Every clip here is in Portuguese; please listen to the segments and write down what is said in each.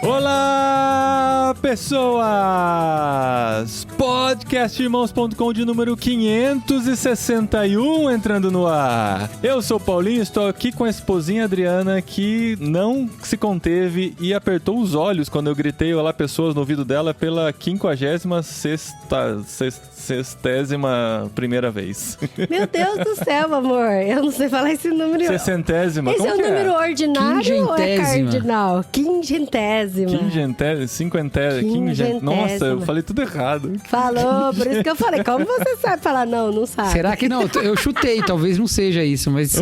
Olá, pessoas! Podcastirmãos.com de número 561 entrando no ar. Eu sou o Paulinho, estou aqui com a esposinha Adriana que não se conteve e apertou os olhos quando eu gritei olá pessoas no ouvido dela pela 56ª primeira vez. Meu Deus do céu, amor. Eu não sei falar esse número. 60ª. Esse é um número ordinário ou é cardinal? Quingentésima. Cinquentésima. Nossa, eu falei tudo errado. Falou, por isso que eu falei. Como você sabe falar? Não sabe. Será que não? Eu chutei, talvez não seja isso, mas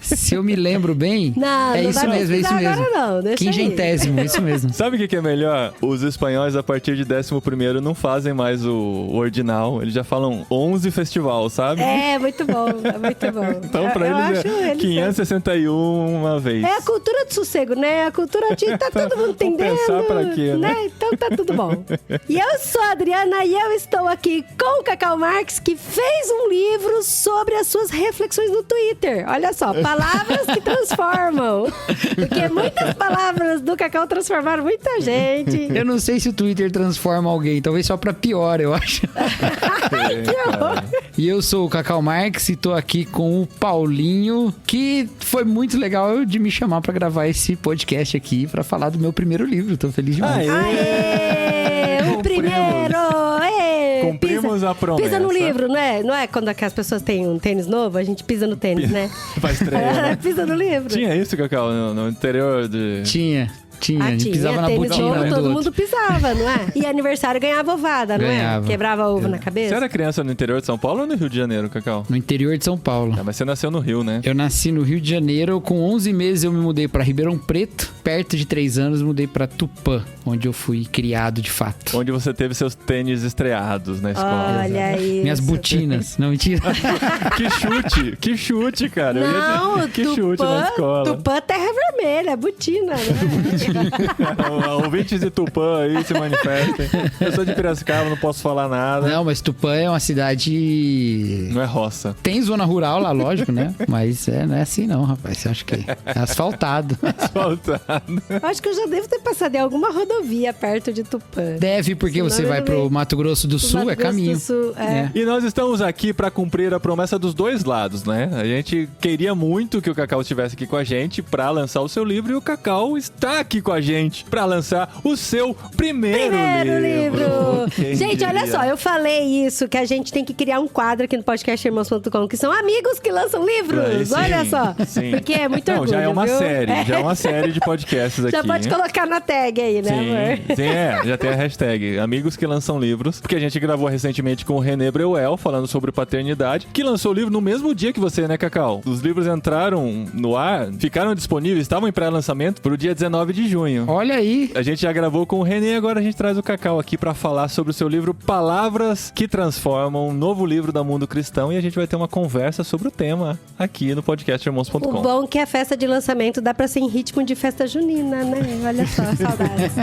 se eu me lembro bem, é isso mesmo, é isso mesmo. Agora não, deixa Quingentésimo, aí. isso mesmo. Sabe o que é melhor? Os espanhóis, a partir de 11º, não fazem mais o ordinal. Eles já falam 11 festival, sabe? É, muito bom, muito bom. Então, pra eles é 561 uma vez. É a cultura do sossego, né? A cultura de tá todo mundo entendendo. Pensar pra quê, né? Então tá tudo bom. E eu sou a Adriana e eu estou aqui com o Cacau Marques, que fez um livro sobre as suas reflexões no Twitter. Olha só, palavras que transformam. Porque muitas palavras do Cacau transformaram muita gente. Eu não sei se o Twitter transforma alguém, talvez só pra pior, eu acho. Ai, que horror. E eu sou o Cacau Marques e tô aqui com o Paulinho, que foi muito legal de me chamar pra gravar esse podcast aqui, pra falar do meu primeiro livro. Tô feliz demais. Aê, o primeiro! Cumprimos a promessa. Pisa no livro, não é? Não é quando as pessoas têm um tênis novo, a gente pisa no tênis, né? Vai estrear, né? Pisa no livro. Tinha isso, Cacau, no interior de... Tinha. A gente pisava na tênis botina. novo, todo mundo pisava, não é? E aniversário ganhava ovada, não é? Quebrava ovo na cabeça. Você era criança no interior de São Paulo ou no Rio de Janeiro, Cacau? No interior de São Paulo. Mas você nasceu no Rio, né? Eu nasci no Rio de Janeiro. Com 11 meses eu me mudei pra Ribeirão Preto. Perto de 3 anos mudei pra Tupã, onde eu fui criado de fato. Onde você teve seus tênis estreados na escola. Olha isso. Minhas botinas. Não, mentira. Que chute, cara. Não, que chute na escola. Tupã, terra vermelha, botina, né? Ouvintes de Tupã aí se manifestem. Eu sou de Piracicaba, não posso falar nada. Não, mas Tupã é uma cidade... Não é roça. Tem zona rural lá, lógico, né? Mas não é assim não, rapaz. Você acha que é asfaltado. Acho que eu já devo ter passado em alguma rodovia perto de Tupã. Deve, porque você vai pro Mato Grosso do Sul, é caminho. Mato Grosso do Sul, é. E nós estamos aqui pra cumprir a promessa dos dois lados, né? A gente queria muito que o Cacau estivesse aqui com a gente pra lançar o seu livro, e o Cacau está aqui com a gente pra lançar o seu primeiro livro. Gente, olha só, eu falei isso, que a gente tem que criar um quadro aqui no podcastirmãos.com, que são amigos que lançam livros. Olha só. Sim. Porque é muito orgulho, já é uma viu? série, já é uma série de podcasts aqui. Já pode colocar na tag aí, né, amor? Sim, já tem a hashtag Amigos que Lançam Livros, porque a gente gravou recentemente com o René Breuel, falando sobre paternidade, que lançou o livro no mesmo dia que você, né, Cacau? Os livros entraram no ar, ficaram disponíveis, estavam em pré-lançamento pro dia 19 de junho. Olha aí. A gente já gravou com o René, agora a gente traz o Cacau aqui pra falar sobre o seu livro Palavras que Transformam, um novo livro da Mundo Cristão, e a gente vai ter uma conversa sobre o tema aqui no podcastirmãos.com. O bom é que a festa de lançamento dá pra ser em ritmo de festa junina, né? Olha só, saudades.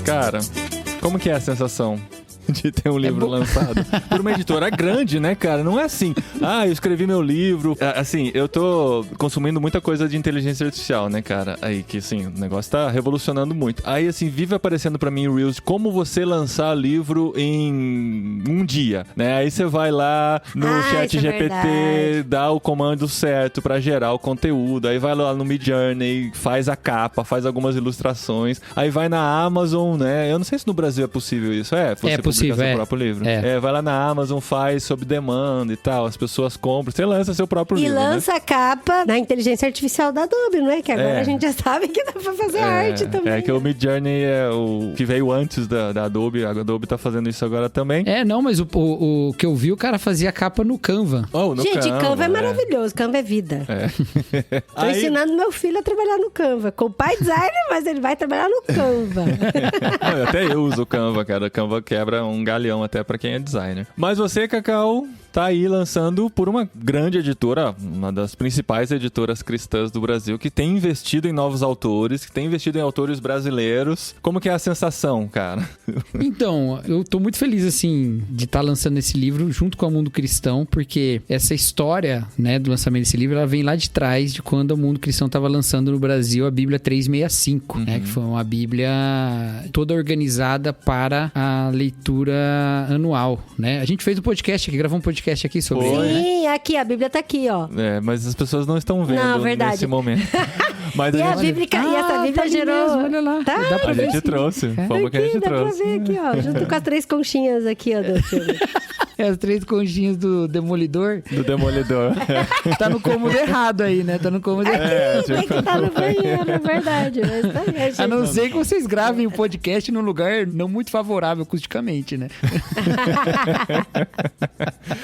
Cara, como que é a sensação de ter um livro lançado por uma editora grande, né, cara? Não é assim, eu escrevi meu livro. Assim, eu tô consumindo muita coisa de inteligência artificial, né, cara? Aí que, assim, o negócio tá revolucionando muito. Aí, assim, vive aparecendo pra mim em Reels como você lançar livro em um dia, né? Aí você vai lá no chat GPT, dá o comando certo pra gerar o conteúdo, aí vai lá no Midjourney, faz a capa, faz algumas ilustrações, aí vai na Amazon, né? Eu não sei se no Brasil é possível isso. É possível. Seu próprio livro. Vai lá na Amazon, faz sob demanda e tal, as pessoas compram, você lança seu próprio livro. E lança a capa na inteligência artificial da Adobe, não é? Que agora a gente já sabe que dá pra fazer arte também. É que o Midjourney é o que veio antes da Adobe, a Adobe tá fazendo isso agora também. Não, mas o que eu vi, o cara fazia capa no Canva. Gente, Canva é maravilhoso, Canva é vida. Tô ensinando meu filho a trabalhar no Canva, com o pai designer, mas ele vai trabalhar no Canva. Até eu uso o Canva, cara. O Canva quebra um galhão até pra quem é designer. Mas você, Cacau, tá aí lançando por uma grande editora, uma das principais editoras cristãs do Brasil, que tem investido em novos autores, que tem investido em autores brasileiros. Como que é a sensação, cara? Então, eu tô muito feliz, assim, de estar lançando esse livro junto com o Mundo Cristão, porque essa história, né, do lançamento desse livro, ela vem lá de trás, de quando o Mundo Cristão estava lançando no Brasil a Bíblia 365, né, que foi uma Bíblia toda organizada para a leitura anual, né? A gente fez um podcast aqui, gravou um podcast aqui sobre isso, né? Sim, aqui, a Bíblia tá aqui, ó. Mas as pessoas não estão vendo nesse momento. Mas e essa Bíblia tá gerou... mesmo, olha lá. Tá, Dá pra a ver, gente sim. trouxe. Como que a gente dá trouxe. pra ver aqui, ó, junto com as 3 conchinhas aqui, ó, do filme. As 3 conchinhas do Demolidor. Do Demolidor. Tá no cômodo errado aí, né? Tá no cômodo errado. Tem que estar no banheiro, é verdade. Mas tá aí, A não ser que vocês gravem o podcast num lugar não muito favorável acusticamente, né?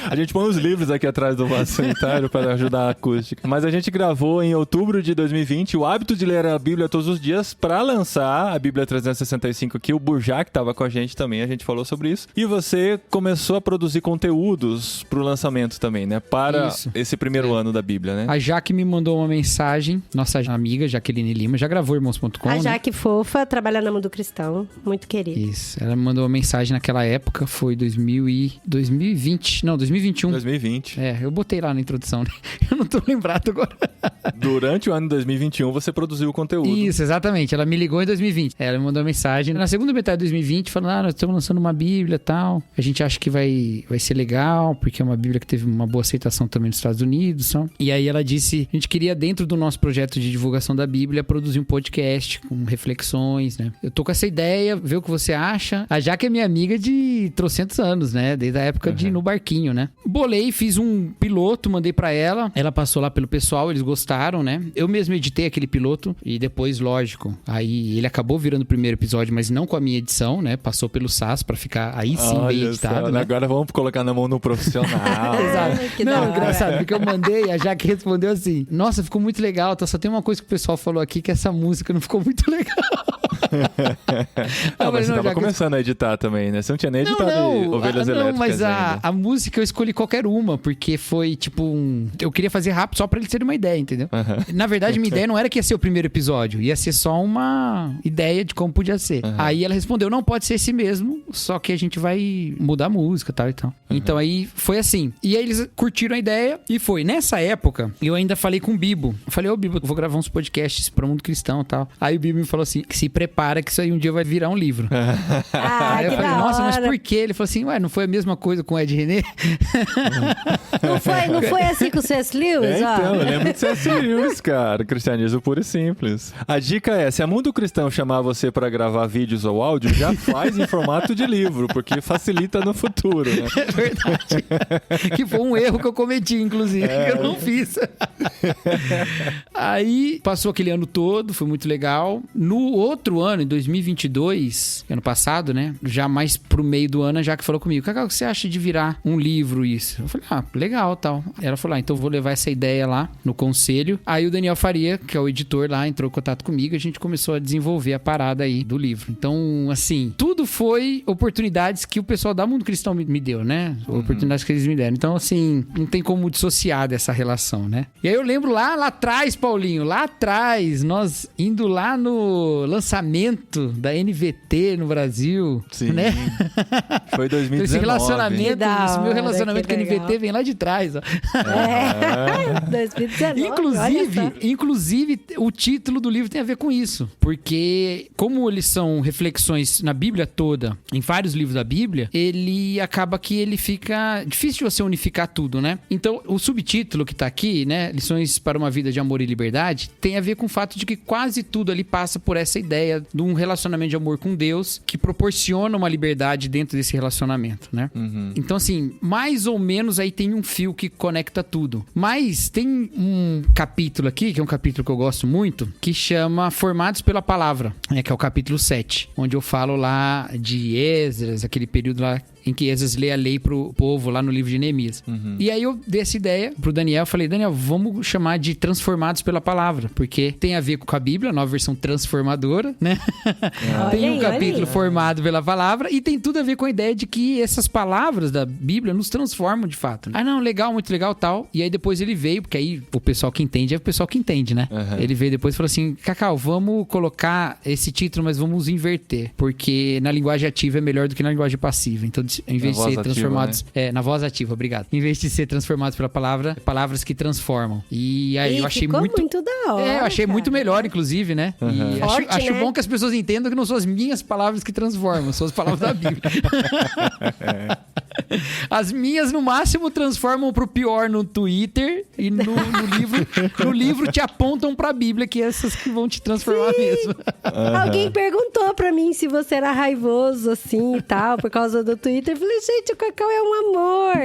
A gente põe os livros aqui atrás do vaso sanitário para ajudar a acústica. Mas a gente gravou em outubro de 2020 o hábito de ler a Bíblia todos os dias para lançar a Bíblia 365 aqui. O Burjac estava com a gente também, a gente falou sobre isso. E você começou a produzir conteúdos pro lançamento também, né? Para esse primeiro ano da Bíblia, né? A Jaque me mandou uma mensagem, nossa amiga Jaqueline Lima, já gravou Irmãos.com, A né? Jaque fofa, trabalha na Mundo Cristão, muito querida. Isso, ela me mandou uma mensagem naquela época, foi 2020, não, 2021. 2020. Eu botei lá na introdução, né? Eu não tô lembrado agora. Durante o ano de 2021, você produziu o conteúdo. Isso, exatamente. Ela me ligou em 2020. Ela me mandou uma mensagem na segunda metade de 2020, falando, nós estamos lançando uma Bíblia e tal. A gente acha que vai ser legal, porque é uma Bíblia que teve uma boa aceitação também nos Estados Unidos. Só. E aí ela disse, a gente queria, dentro do nosso projeto de divulgação da Bíblia, produzir um podcast com reflexões, né? Eu tô com essa ideia, ver o que você acha. A Jaque é minha amiga de trocentos anos, né? Desde a época de ir no barquinho, né? Bolei, fiz um piloto, mandei pra ela. Ela passou lá pelo pessoal, eles gostaram, né? Eu mesmo editei aquele piloto e depois, lógico, aí ele acabou virando o primeiro episódio, mas não com a minha edição, né? Passou pelo SAS pra ficar aí sim bem editado, né? Agora vamos colocar na mão no profissional. Exato. Não, engraçado, porque eu mandei, a Jaque respondeu assim, nossa, ficou muito legal, só tem uma coisa que o pessoal falou aqui, que essa música não ficou muito legal. Mas você tava começando a editar também, né? Você não tinha nem editado Ovelhas Elétricas. Não, mas a música eu escolhi qualquer uma, porque foi tipo eu queria fazer rápido só pra eles terem uma ideia, entendeu? Na verdade, minha ideia não era que ia ser o primeiro episódio, ia ser só uma ideia de como podia ser. Aí ela respondeu, não, pode ser esse mesmo, só que a gente vai mudar a música, tal e tal. Então aí foi assim. E aí eles curtiram a ideia e foi. Nessa época, eu ainda falei com o Bibo. Eu falei, Bibo, eu vou gravar uns podcasts pro Mundo Cristão e tal. Aí o Bibo me falou assim, que se prepara que isso aí um dia vai virar um livro. Aí eu falei, nossa, mas por quê? Ele falou assim, não foi a mesma coisa com o Ed René? Não foi assim com o C.S. Lewis, ó? Então, eu lembro de C.S. Lewis, cara. Cristianismo puro e simples. A dica é, se a Mundo Cristão chamar você pra gravar vídeos ou áudio, já faz em formato de livro, porque facilita no futuro, né? É verdade. Que foi um erro que eu cometi, inclusive, que eu não fiz. Aí, passou aquele ano todo, foi muito legal. No outro ano, em 2022, ano passado, né? Já mais pro meio do ano, a Jaque falou comigo, Cacau, o que você acha de virar um livro isso? Eu falei, legal, tal. Ela falou, então eu vou levar essa ideia lá no conselho. Aí o Daniel Faria, que é o editor lá, entrou em contato comigo, a gente começou a desenvolver a parada aí do livro. Então, assim, tudo foi oportunidades que o pessoal da Mundo Cristão me deu, né? Oportunidades que eles me deram. Então, assim, não tem como dissociar dessa relação, né? E aí eu lembro lá atrás, Paulinho, lá atrás, nós indo lá no lançamento da NVT no Brasil, Sim. né? Foi 2019. Esse relacionamento, esse meu hora, relacionamento com a NVT vem lá de trás, ó. 2019. Inclusive, o título do livro tem a ver com isso. Porque, como eles são reflexões na Bíblia toda, em vários livros da Bíblia, ele acaba que ele fica difícil de você unificar tudo, né? Então, o subtítulo que tá aqui, né? Lições para uma vida de amor e liberdade, tem a ver com o fato de que quase tudo ali passa por essa ideia de um relacionamento de amor com Deus que proporciona uma liberdade dentro desse relacionamento, né? Então, assim, mais ou menos aí tem um fio que conecta tudo. Mas tem um capítulo aqui, que é um capítulo que eu gosto muito, que chama Formados pela Palavra, né? Que é o capítulo 7, onde eu falo lá de Esdras, aquele período lá em que Esdras lê a lei pro povo lá no livro de Neemias. E aí eu dei essa ideia pro Daniel, falei, Daniel, vamos chamar de transformados pela palavra, porque tem a ver com a Bíblia, a nova versão transformadora, né? Tem um capítulo formado pela palavra e tem tudo a ver com a ideia de que essas palavras da Bíblia nos transformam de fato. Né? Ah, não, legal, muito legal, tal. E aí depois ele veio, porque aí o pessoal que entende é o pessoal que entende, né? Ele veio depois e falou assim, Cacau, vamos colocar esse título, mas vamos inverter, porque na linguagem ativa é melhor do que na linguagem passiva. Então, em vez de ser transformados... Né? Na voz ativa, obrigado. Em vez de ser transformados pela palavra, palavras que transformam. E aí eu achei muito da hora. Eu achei muito melhor, inclusive, né? E acho bom que as pessoas entendam que não são as minhas palavras que transformam, são as palavras da Bíblia. As minhas, no máximo, transformam pro pior no Twitter e no livro te apontam pra Bíblia, que é essas que vão te transformar mesmo. Alguém perguntou pra mim se você era raivoso, assim, e tal, por causa do Twitter. Eu falei, gente, o Cacau é um amor.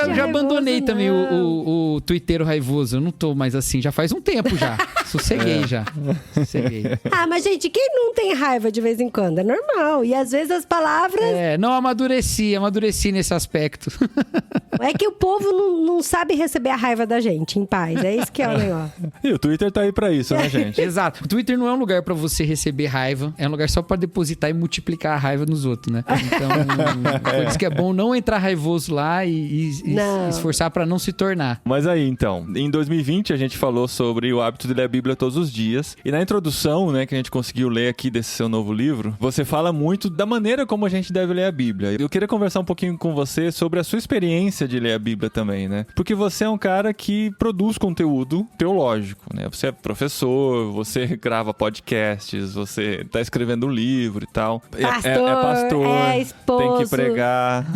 Eu já abandonei também o twitteiro raivoso. Eu não tô mais assim, já faz um tempo já. Sosseguei já. Sosseguei. Mas gente, quem não tem raiva de vez em quando? É normal. E às vezes as palavras... não, amadureci nesse aspecto. É que o povo não sabe receber a raiva da gente em paz. É isso que é o negócio. E o Twitter tá aí pra isso, né, gente? Exato. O Twitter não é um lugar pra você receber raiva. É um lugar só pra depositar e multiplicar a raiva nos outros, né? Então, por isso que é bom não entrar raivoso lá e esforçar pra não se tornar. Mas aí, então, em 2020 a gente falou sobre o hábito de ler a Bíblia todos os dias. E na introdução, né, que a gente conseguiu ler aqui desse seu novo livro, você fala muito da maneira como a gente deve ler a Bíblia. Eu queria conversar um pouquinho com você sobre a sua experiência de ler a Bíblia também, né? Porque você é um cara que produz conteúdo teológico, né? Você é professor, você grava podcasts, você tá escrevendo um livro e tal. Pastor, esposo. Tem que pregar.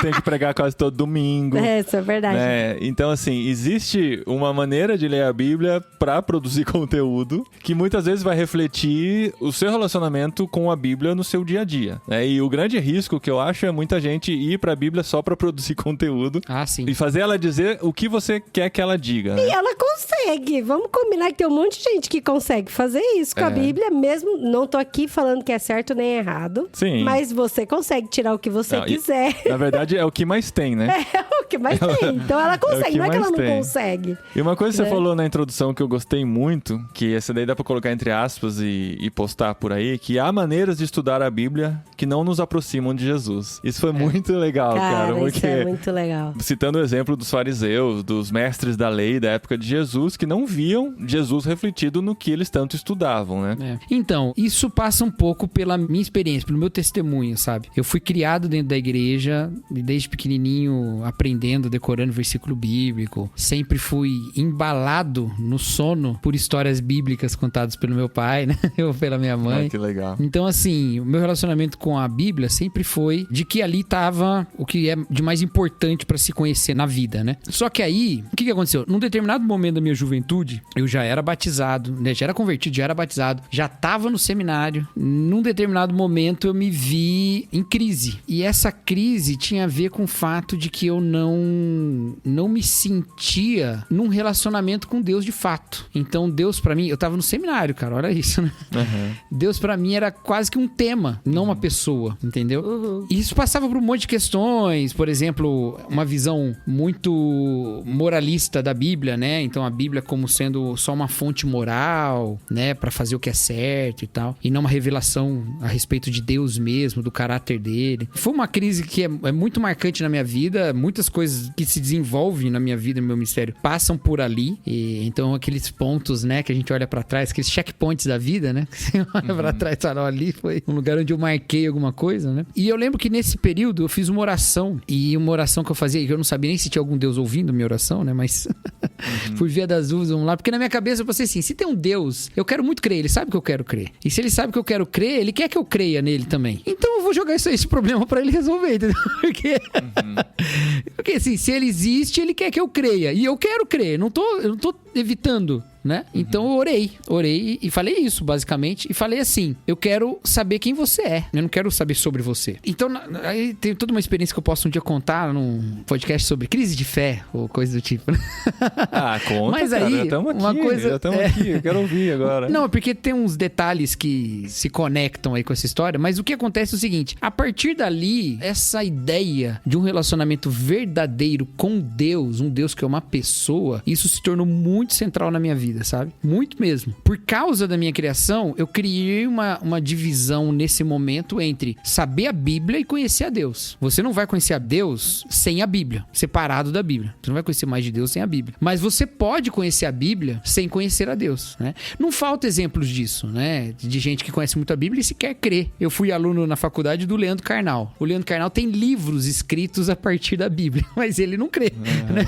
Tem que pregar quase todo domingo. Isso é verdade. Né? Então, assim, existe uma maneira de ler a Bíblia pra produzir conteúdo que muitas vezes vai refletir o seu relacionamento com a Bíblia no seu dia a dia, né? E o grande risco que eu acho é muita gente ir pra Bíblia só pra produzir conteúdo e fazer ela dizer o que você quer que ela diga, né? E ela consegue. Vamos combinar que tem um monte de gente que consegue fazer isso com a Bíblia, mesmo não tô aqui falando que é certo nem errado. Sim. Mas você consegue tirar o que você quiser. Na verdade, é o que mais tem, né? É o que mais tem. Então ela consegue, não é que ela não consegue. E uma coisa que você falou na introdução que eu gostei muito, que essa daí dá pra colocar entre aspas e postar por aí, que há maneiras de estudar a Bíblia que não nos aproximam de Jesus. Isso foi muito legal, cara. Porque, isso é muito legal. Citando o exemplo dos fariseus, dos mestres da lei da época de Jesus, que não viam Jesus refletido no que eles tanto estudavam, né? Então, isso passa um pouco pela minha experiência, pelo meu testemunho, sabe? Eu fui criado dentro da igreja, desde pequenininho, aprendendo, decorando versículo bíblico. Sempre fui embalado no sono por histórias bíblicas contadas pelo meu pai, né? Ou pela minha mãe. Que legal. Então, assim, o meu relacionamento com a Bíblia sempre foi de que ali tava o que é de mais importante pra se conhecer na vida, né? Só que aí, o que aconteceu? Num determinado momento da minha juventude, eu já era batizado, né? Já era convertido, já era batizado, já tava no seminário. Num determinado momento, eu me vi em crise. E essa crise tinha a ver com o fato de que eu não me sentia num relacionamento com Deus de fato. Então, Deus pra mim... Eu tava no seminário, cara, olha isso, né? Deus pra mim era quase que um tema, não uma pessoa, entendeu? E isso passava por um monte de questões, por exemplo, uma visão muito moralista da Bíblia, né? Então, a Bíblia como sendo só uma fonte moral, né? Pra fazer o que é certo e tal. E não uma revelação a respeito de Deus mesmo, do caráter dele. Foi uma crise que é muito marcante na minha vida. Muitas coisas que se desenvolvem na minha vida, no meu ministério, passam por ali. E, então, aqueles pontos, né? Que a gente olha pra trás, aqueles checkpoints da vida, né? Que você olha pra trás e fala, ali foi um lugar onde eu marquei alguma coisa, né? E eu lembro que nesse período eu fiz uma oração. E uma oração que eu fazia, que eu não sabia nem se tinha algum Deus ouvindo minha oração, né? Mas por via das dúvidas, vamos lá. Porque na minha cabeça eu pensei assim, se tem um Deus, eu quero muito crer, ele sabe que eu quero crer. E se ele sabe que eu quero crer, ele quer que eu creia nele também. Então eu vou jogar esse problema pra ele resolver, entendeu? Porque assim, se ele existe, ele quer que eu creia. E eu quero crer, eu não tô evitando né? Então eu orei e falei isso, basicamente. E falei assim, eu quero saber quem você é. Eu não quero saber sobre você. Então, aí tem toda uma experiência que eu posso um dia contar num podcast sobre crise de fé, ou coisa do tipo. Ah, conta, mas cara, aí, já estamos aqui, uma coisa, aqui, eu quero ouvir agora. Não, porque tem uns detalhes que se conectam aí com essa história, mas o que acontece é o seguinte, a partir dali, essa ideia de um relacionamento verdadeiro com Deus, um Deus que é uma pessoa, isso se tornou muito central na minha vida, sabe? Muito mesmo. Por causa da minha criação, eu criei uma divisão nesse momento entre saber a Bíblia e conhecer a Deus. Você não vai conhecer a Deus sem a Bíblia, separado da Bíblia. Você não vai conhecer mais de Deus sem a Bíblia. Mas você pode conhecer a Bíblia sem conhecer a Deus, né? Não falta exemplos disso, né? De gente que conhece muito a Bíblia e sequer crê. Eu fui aluno na faculdade do Leandro Carnal. O Leandro Carnal tem livros escritos a partir da Bíblia, mas ele não crê, né?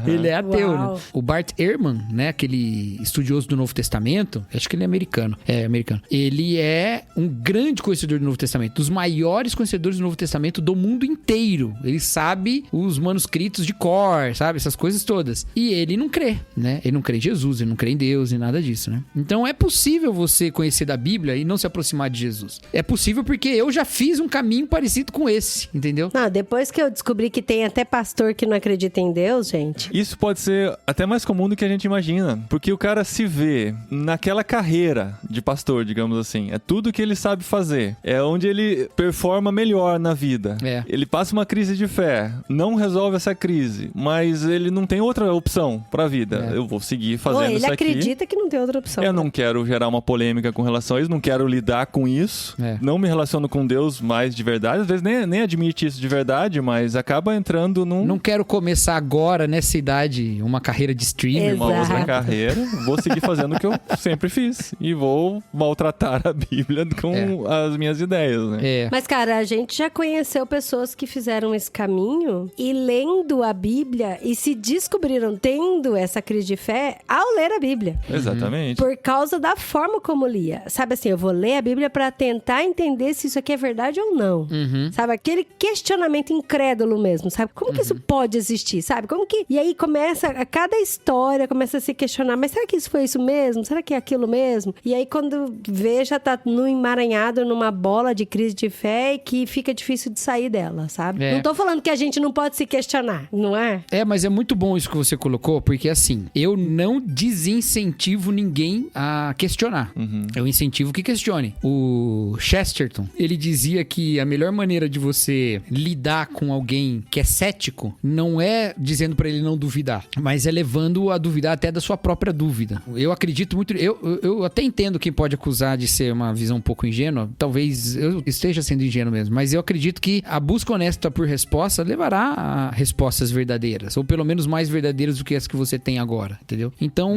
Ele é ateu, Uau. né? O Bart Ehrman, né? Aquele estudioso do Novo Testamento, acho que ele é americano. É, americano. Ele é um grande conhecedor do Novo Testamento, dos maiores conhecedores do Novo Testamento do mundo inteiro. Ele sabe os manuscritos de cor, sabe? Essas coisas todas. E ele não crê, né? Ele não crê em Jesus, ele não crê em Deus e nada disso, né? Então é possível você conhecer da Bíblia e não se aproximar de Jesus. É possível porque eu já fiz um caminho parecido com esse, entendeu? Não, depois que eu descobri que tem até pastor que não acredita em Deus, gente. Isso pode ser até mais comum do que a gente imagina, porque o cara se vê naquela carreira de pastor, digamos assim. É tudo que ele sabe fazer. É onde ele performa melhor na vida. É. Ele passa uma crise de fé, não resolve essa crise, mas ele não tem outra opção pra vida. É. Eu vou seguir Pô, fazendo ele isso aqui. acredita que não tem outra opção. Eu não quero gerar uma polêmica com relação a isso, não quero lidar com isso. É. Não me relaciono com Deus mais de verdade. Às vezes nem admite isso de verdade, mas acaba entrando num... Não quero começar agora, nessa idade, uma carreira de streamer. uma outra Exato. carreira, vou seguir fazendo o que eu sempre fiz e vou maltratar a Bíblia com as minhas ideias, né? É. Mas, cara, a gente já conheceu pessoas que fizeram esse caminho e lendo a Bíblia e se descobriram tendo essa crise de fé ao ler a Bíblia. Exatamente. Por causa da forma como lia. Sabe assim, eu vou ler a Bíblia pra tentar entender se isso aqui é verdade ou não. Sabe, aquele questionamento incrédulo mesmo, sabe? Como que isso pode existir, sabe? Como que... E aí começa, a cada história começa a se questionar, mas será que isso foi isso mesmo? Será que é aquilo mesmo? E aí quando vê, já tá no emaranhado numa bola de crise de fé e que fica difícil de sair dela, sabe? É. Não tô falando que a gente não pode se questionar, não é? É, mas é muito bom isso que você colocou, porque assim, eu não desincentivo ninguém a questionar. Eu incentivo que questione. O Chesterton, ele dizia que a melhor maneira de você lidar com alguém que é cético não é dizendo pra ele não duvidar, mas é levando a duvidar até da sua própria dúvida. Eu acredito muito... Eu até entendo quem pode acusar de ser uma visão um pouco ingênua. Talvez eu esteja sendo ingênuo mesmo, mas eu acredito que a busca honesta por resposta levará a respostas verdadeiras, ou pelo menos mais verdadeiras do que as que você tem agora, entendeu? Então,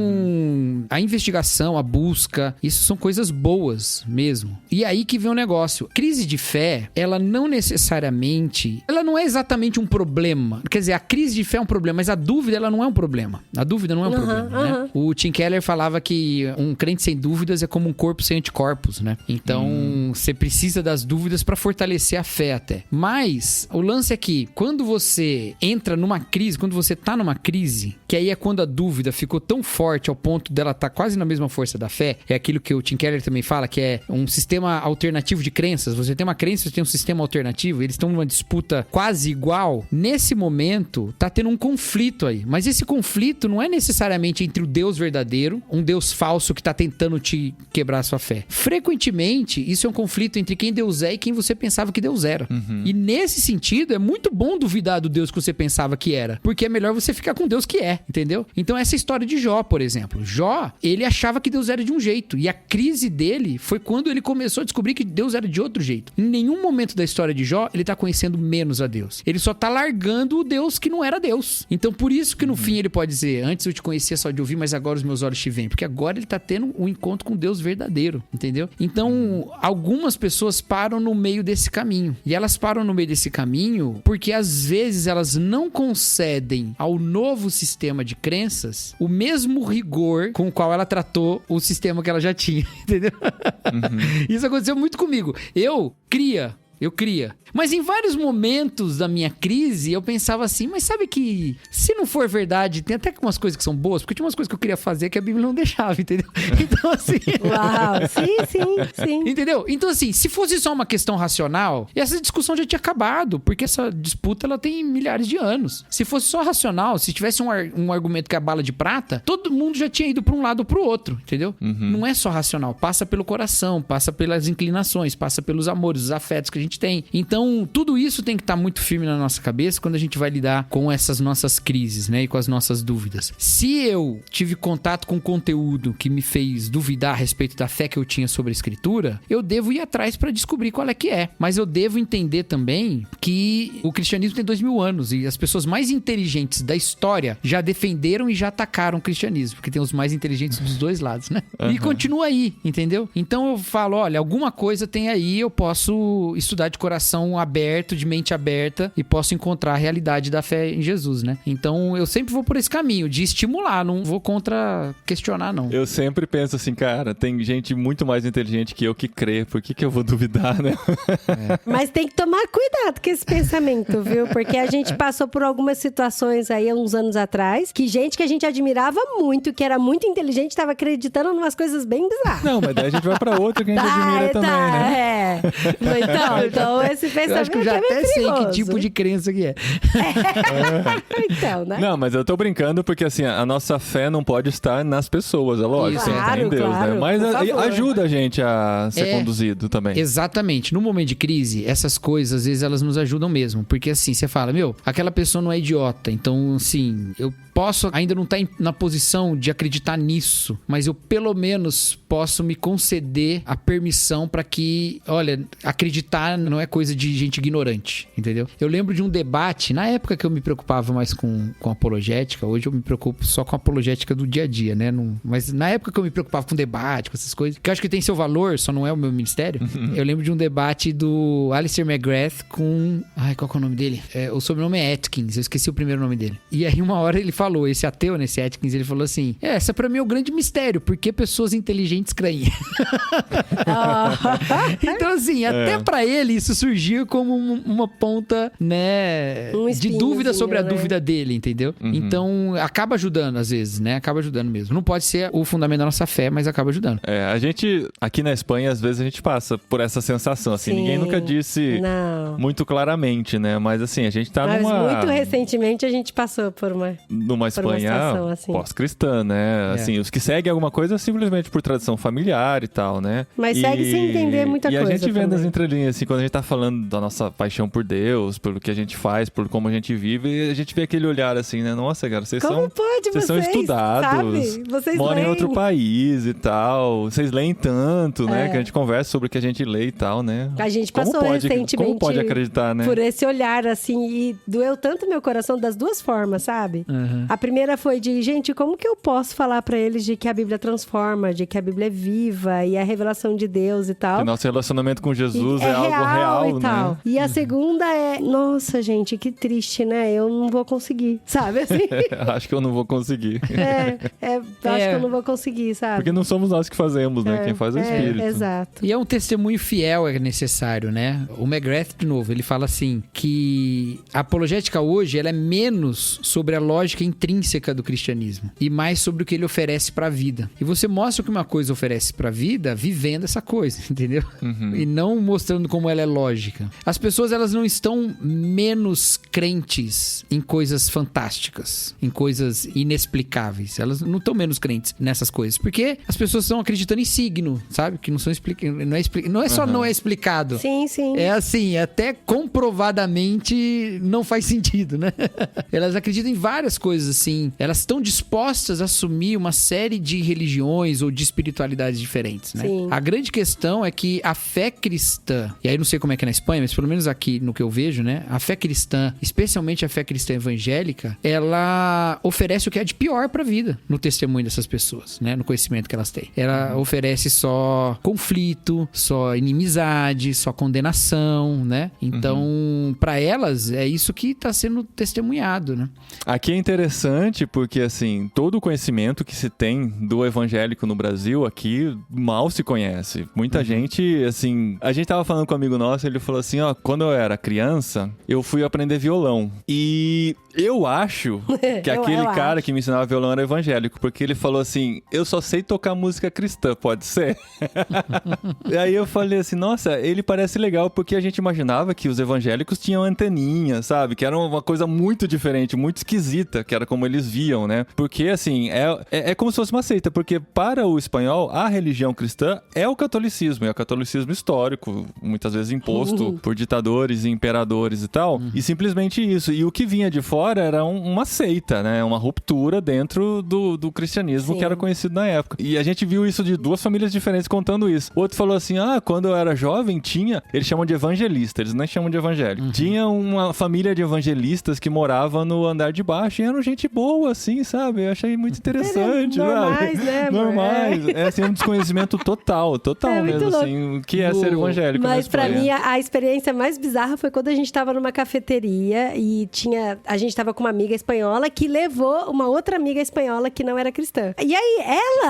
a investigação, a busca, isso são coisas boas mesmo. E aí que vem o negócio. Crise de fé, ela não necessariamente... Ela não é exatamente um problema. Quer dizer, a crise de fé é um problema, mas a dúvida, ela não é um problema. A dúvida não é um problema, né? O Tim Keller falava que um crente sem dúvidas é como um corpo sem anticorpos, né? Então, você precisa das dúvidas pra fortalecer a fé até. Mas, o lance é que, quando você entra numa crise, quando você tá numa crise, que aí é quando a dúvida ficou tão forte ao ponto dela tá quase na mesma força da fé, é aquilo que o Tim Keller também fala, que é um sistema alternativo de crenças. Você tem uma crença, você tem um sistema alternativo, eles estão numa disputa quase igual. Nesse momento, tá tendo um conflito aí. Mas esse conflito não é necessariamente entre o Deus verdadeiro, um Deus falso que tá tentando te quebrar a sua fé. Frequentemente, isso é um conflito entre quem Deus é e quem você pensava que Deus era. E nesse sentido, é muito bom duvidar do Deus que você pensava que era, porque é melhor você ficar com Deus que é, entendeu? Então essa história de Jó, por exemplo. Jó, ele achava que Deus era de um jeito, e a crise dele foi quando ele começou a descobrir que Deus era de outro jeito. Em nenhum momento da história de Jó, ele tá conhecendo menos a Deus. Ele só tá largando o Deus que não era Deus. Então por isso que no fim ele pode dizer, antes eu te conhecia só de ouvir, mas agora os meus olhos te veem, porque agora ele tá tendo um encontro com Deus verdadeiro, entendeu? Então, algumas pessoas param no meio desse caminho. E elas param no meio desse caminho porque às vezes elas não concedem ao novo sistema de crenças o mesmo rigor com o qual ela tratou o sistema que ela já tinha, entendeu? Isso aconteceu muito comigo. Eu cria Eu cria. Mas em vários momentos da minha crise, eu pensava assim, mas sabe que se não for verdade, tem até umas coisas que são boas, porque tinha umas coisas que eu queria fazer que a Bíblia não deixava, entendeu? Então assim... Uau, sim. Entendeu? Então assim, se fosse só uma questão racional, essa discussão já tinha acabado, porque essa disputa ela tem milhares de anos. Se fosse só racional, se tivesse um argumento que é a bala de prata, todo mundo já tinha ido para um lado ou pro outro, entendeu? Não é só racional, passa pelo coração, passa pelas inclinações, passa pelos amores, os afetos que a gente tem. Então, tudo isso tem que estar muito firme na nossa cabeça quando a gente vai lidar com essas nossas crises, né? E com as nossas dúvidas. Se eu tive contato com conteúdo que me fez duvidar a respeito da fé que eu tinha sobre a Escritura, eu devo ir atrás para descobrir qual é que é. Mas eu devo entender também que o cristianismo tem 2000 anos e as pessoas mais inteligentes da história já defenderam e já atacaram o cristianismo, porque tem os mais inteligentes dos dois lados, né? E continua aí, entendeu? Então eu falo, olha, alguma coisa tem aí, eu posso estudar de coração aberto, de mente aberta, e posso encontrar a realidade da fé em Jesus, né? Então eu sempre vou por esse caminho de estimular, não vou contra questionar, não. Eu sempre penso assim, cara, tem gente muito mais inteligente que eu que crê, por que eu vou duvidar, né? Mas tem que tomar cuidado com esse pensamento, viu? Porque a gente passou por algumas situações aí há uns anos atrás, que gente que a gente admirava muito, que era muito inteligente, estava acreditando em umas coisas bem bizarras. Não, mas daí a gente vai pra outra que a gente admira também, né? Então esse pensamento eu acho que eu já é até sei perigoso. que tipo de crença que é. Então, né? Não, mas eu tô brincando porque, assim, a nossa fé não pode estar nas pessoas, é lógico, Isso, tem que estar em Deus, claro, né? Mas por favor. ajuda a gente a ser conduzido também. Exatamente. No momento de crise, essas coisas, às vezes, elas nos ajudam mesmo. Porque, assim, você fala, aquela pessoa não é idiota. Então, assim, eu posso ainda não estar na posição de acreditar nisso, mas eu, pelo menos, posso me conceder a permissão para que, olha, acreditar não é coisa de gente ignorante, entendeu? Eu lembro de um debate, na época que eu me preocupava mais com apologética, hoje eu me preocupo só com apologética do dia a dia, né? Mas na época que eu me preocupava com debate, com essas coisas, que eu acho que tem seu valor, só não é o meu ministério, eu lembro de um debate do Alistair McGrath com... qual que é o nome dele? O sobrenome é Atkins, eu esqueci o primeiro nome dele. E aí uma hora ele falou, esse ateu, esse Atkins, ele falou assim, essa pra mim é o grande mistério, porque pessoas inteligentes creem. Então assim, até pra ele isso surgiu como uma ponta, né, de dúvida sobre a dúvida dele, entendeu? Então acaba ajudando às vezes, né? Acaba ajudando mesmo. Não pode ser o fundamento da nossa fé, mas acaba ajudando. A gente, aqui na Espanha, às vezes a gente passa por essa sensação, assim, Sim, ninguém nunca disse muito claramente, né? Mas assim, a gente tá muito recentemente a gente passou por uma Espanha assim. pós-cristã, né? Assim, os que seguem alguma coisa simplesmente por tradição familiar e tal, né? Mas segue sem entender muita coisa. E a gente vê também. nas entrelinhas, assim, quando a gente tá falando da nossa paixão por Deus, pelo que a gente faz, por como a gente vive, a gente vê aquele olhar assim, né? Nossa, cara, vocês são estudados, sabe? Vocês moram leem. em outro país e tal, vocês leem tanto, né? Que a gente conversa sobre o que a gente lê e tal, né? A gente passou recentemente como pode acreditar, né? por esse olhar, assim, e doeu tanto meu coração das duas formas, sabe? A primeira foi de, gente, como que eu posso falar pra eles de que a Bíblia transforma, de que a Bíblia é viva e a revelação de Deus e tal. Que nosso relacionamento com Jesus é algo real, e tal. né? E a segunda é, nossa, gente, que triste, né? Eu não vou conseguir, sabe? Assim? Acho que eu não vou conseguir. Acho que eu não vou conseguir, sabe? Porque não somos nós que fazemos, né? Quem faz é o Espírito. Exato. E é um testemunho fiel é necessário, né? O McGrath, de novo, ele fala assim, que a apologética hoje, ela é menos sobre a lógica intrínseca do cristianismo e mais sobre o que ele oferece pra vida. E você mostra o que uma coisa oferece pra vida vivendo essa coisa, entendeu? E não mostrando como ela é lógica. As pessoas, elas não estão menos crentes em coisas fantásticas, em coisas inexplicáveis. Elas não estão menos crentes nessas coisas, porque as pessoas estão acreditando em signo, sabe? Que não são não é só não é explicado. Sim, sim. É assim, até comprovadamente não faz sentido, né? Elas acreditam em várias coisas assim. Elas estão dispostas a assumir uma série de religiões ou de espiritualidades diferentes, né? Sim. A grande questão é que a fé cristã, e aí não sei como é que é na Espanha, mas pelo menos aqui no que eu vejo, né? A fé cristã, especialmente a fé cristã evangélica, ela oferece o que é de pior pra vida no testemunho dessas pessoas, né? No conhecimento que elas têm. Ela oferece só conflito, só inimizade, só condenação, né? Então, para elas, é isso que está sendo testemunhado, né? Aqui é interessante porque, assim, todo o conhecimento que se tem do evangélico no Brasil, aqui mal se conhece. Muita gente, assim... A gente tava falando com um amigo nosso, ele falou assim, ó, quando eu era criança, eu fui aprender violão. E eu acho que aquele cara que me ensinava violão era evangélico, porque ele falou assim, eu só sei tocar música cristã, pode ser? E aí eu falei assim, nossa, ele parece legal, porque a gente imaginava que os evangélicos tinham anteninha, sabe? Que era uma coisa muito diferente, muito esquisita, que era como eles viam, né? Porque, assim, é como se fosse uma seita, porque para o espanhol, a religião cristã é o catolicismo, é o catolicismo histórico, muitas vezes imposto por ditadores e imperadores e tal, e simplesmente isso. E o que vinha de fora era uma seita, né? Uma ruptura dentro do cristianismo que era conhecido na época. E a gente viu isso de duas famílias diferentes contando isso. O outro falou assim, quando eu era jovem tinha, eles chamam de evangelista, eles não chamam de evangélico. Tinha uma família de evangelistas que morava no andar de baixo e eram gente boa, assim, sabe? Eu achei muito interessante. Normais, né? Normais. É assim, um desconhecimento total mesmo, assim, o que é ser evangélico. Mas pra mim, a experiência mais bizarra foi quando a gente tava numa cafeteria e a gente tava com uma amiga espanhola que levou uma outra amiga espanhola que não era cristã. E aí,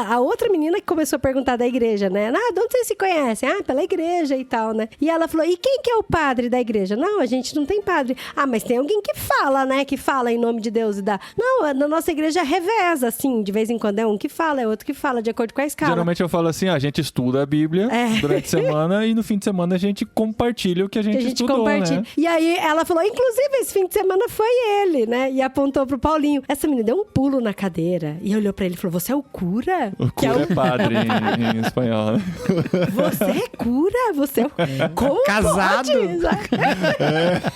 a outra menina que começou a perguntar da igreja, né? De onde vocês se conhecem? Pela igreja e tal, né? E ela falou, e quem que é o padre da igreja? Não, a gente não tem padre. Mas tem alguém que fala, né? Que fala em nome de Deus e dá. Não, na nossa igreja reveza, assim, de vez em quando é um que fala, é outro que fala, de acordo com a escala. Geralmente eu falo assim, a gente estuda a Bíblia durante a semana e no fim de semana a gente compartilha o que a gente estudou, né? E aí ela falou, inclusive esse fim de semana foi ele, né? E apontou pro Paulinho. Essa menina deu um pulo na cadeira e olhou pra ele e falou, você é o cura? O cura é padre em espanhol, né? Você é cura? Você é o... Como casado?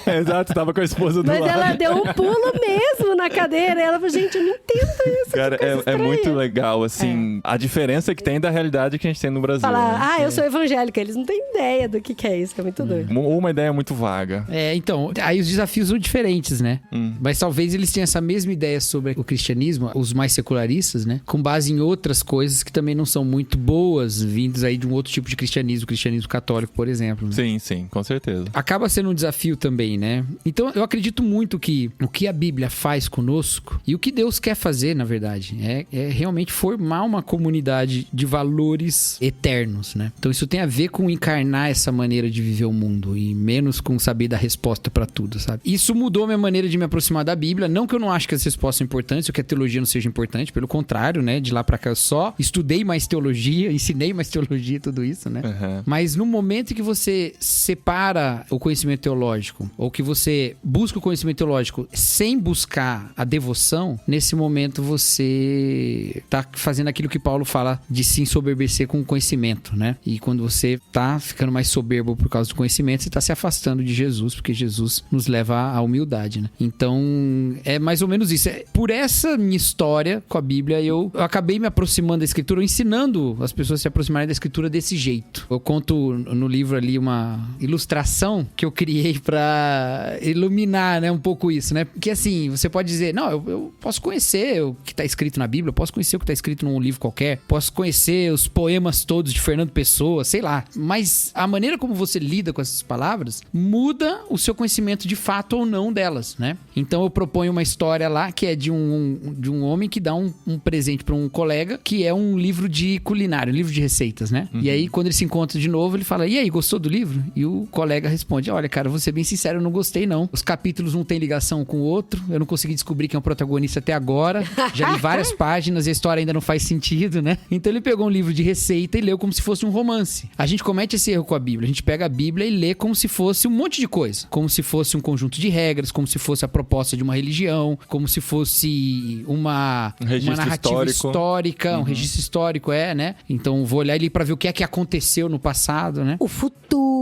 Exato, tava com a esposa do lado. Mas ela deu um pulo mesmo na cadeira. E ela falou, gente, eu não entendo isso. Cara, é muito legal, assim, a diferença que tem da realidade que a gente tem no Brasil. Falar, né? eu sou evangélica. Eles não têm ideia do que é isso, é muito doido. Ou uma ideia muito vaga. Então, aí os desafios são diferentes, né? Mas talvez eles tenham essa mesma ideia sobre o cristianismo, os mais secularistas, né? Com base em outras coisas que também não são muito boas, vindas aí de um outro tipo de cristianismo, o cristianismo católico, por exemplo. Né? Sim, com certeza. Acaba sendo um desafio também, né? Então, eu acredito muito que o que a Bíblia faz conosco e o que Deus quer fazer, na verdade, é realmente formar uma comunidade de valores eternos, né? Então, isso tem a ver com encarnar essa maneira de viver o mundo e menos com saber dar resposta pra tudo, sabe? Isso mudou a minha maneira de me aproximar da Bíblia. Não que eu não acho que as respostas são importantes ou que a teologia não seja importante, pelo contrário, né? De lá pra cá eu só estudei mais teologia, ensinei mais teologia e tudo isso, né? Mas no momento em que você separa o conhecimento teológico ou que você busca o conhecimento teológico sem buscar a devoção, nesse momento você tá fazendo aquilo que Paulo fala de se ensoberbecer com o conhecimento, né? E quando você tá ficando mais soberbo por causa do conhecimento, você tá se afastando de Jesus, porque Jesus nos leva à humildade, né? Então, é mais ou menos isso. Por essa minha história com a Bíblia, eu acabei me aproximando da Escritura, ensinando as pessoas a se aproximarem da Escritura desse jeito. Eu conto no livro ali uma ilustração que eu criei pra iluminar, né, um pouco isso, né? Porque assim, você pode dizer, não, eu posso conhecer o que tá escrito na Bíblia, eu posso conhecer o que tá escrito num livro qualquer, posso conhecer os poemas todos de Fernando Pessoa, sei lá. Mas a maneira como você lida com essas palavras muda o seu conhecimento de fato ou não delas, né? Então eu proponho uma história lá que é de um homem que dá um presente pra um colega, que é um livro de culinária, um livro de receitas, né? E aí, quando ele se encontra de novo, ele fala, e aí, gostou do livro? E o colega responde, olha, cara, vou ser bem sincero, eu não gostei não. Os capítulos não têm ligação com o outro, eu não consegui descobrir quem é o protagonista até agora, já li várias páginas e a história ainda não faz sentido, né? Então ele pegou um livro de receita e leu como se fosse um romance. A gente comete esse erro com a Bíblia, a gente pega a Bíblia e lê como se fosse um monte de coisa, como se fosse um conjunto de regras, como se fosse a proposta de uma religião, como se fosse uma narrativa histórica, um registro histórico, né? Então vou olhar ali pra ver o que é que aconteceu no passado, né? O futuro,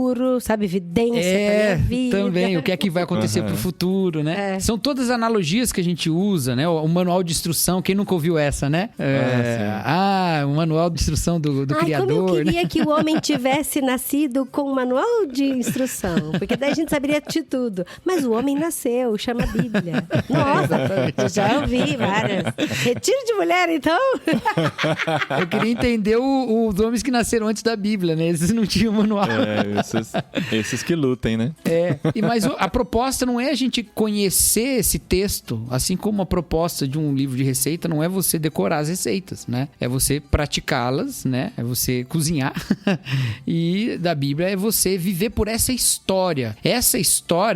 futuro, sabe? Vidência pra minha vida. Também. O que é que vai acontecer pro futuro, né? São todas analogias que a gente usa, né? O manual de instrução, quem nunca ouviu essa, né? O manual de instrução do Criador. Como eu queria né? que o homem tivesse nascido com um manual de instrução, porque daí a gente saberia de tudo. Mas o homem nasceu, chama Bíblia. Nossa, já ouvi várias. Retiro de mulher, então? Eu queria entender os homens que nasceram antes da Bíblia, né? Esses não tinham manual. Esses que lutem, né? Mas a proposta não é a gente conhecer esse texto, assim como a proposta de um livro de receita não é você decorar as receitas, né? É você praticá-las, né? É você cozinhar. E da Bíblia é você viver por essa história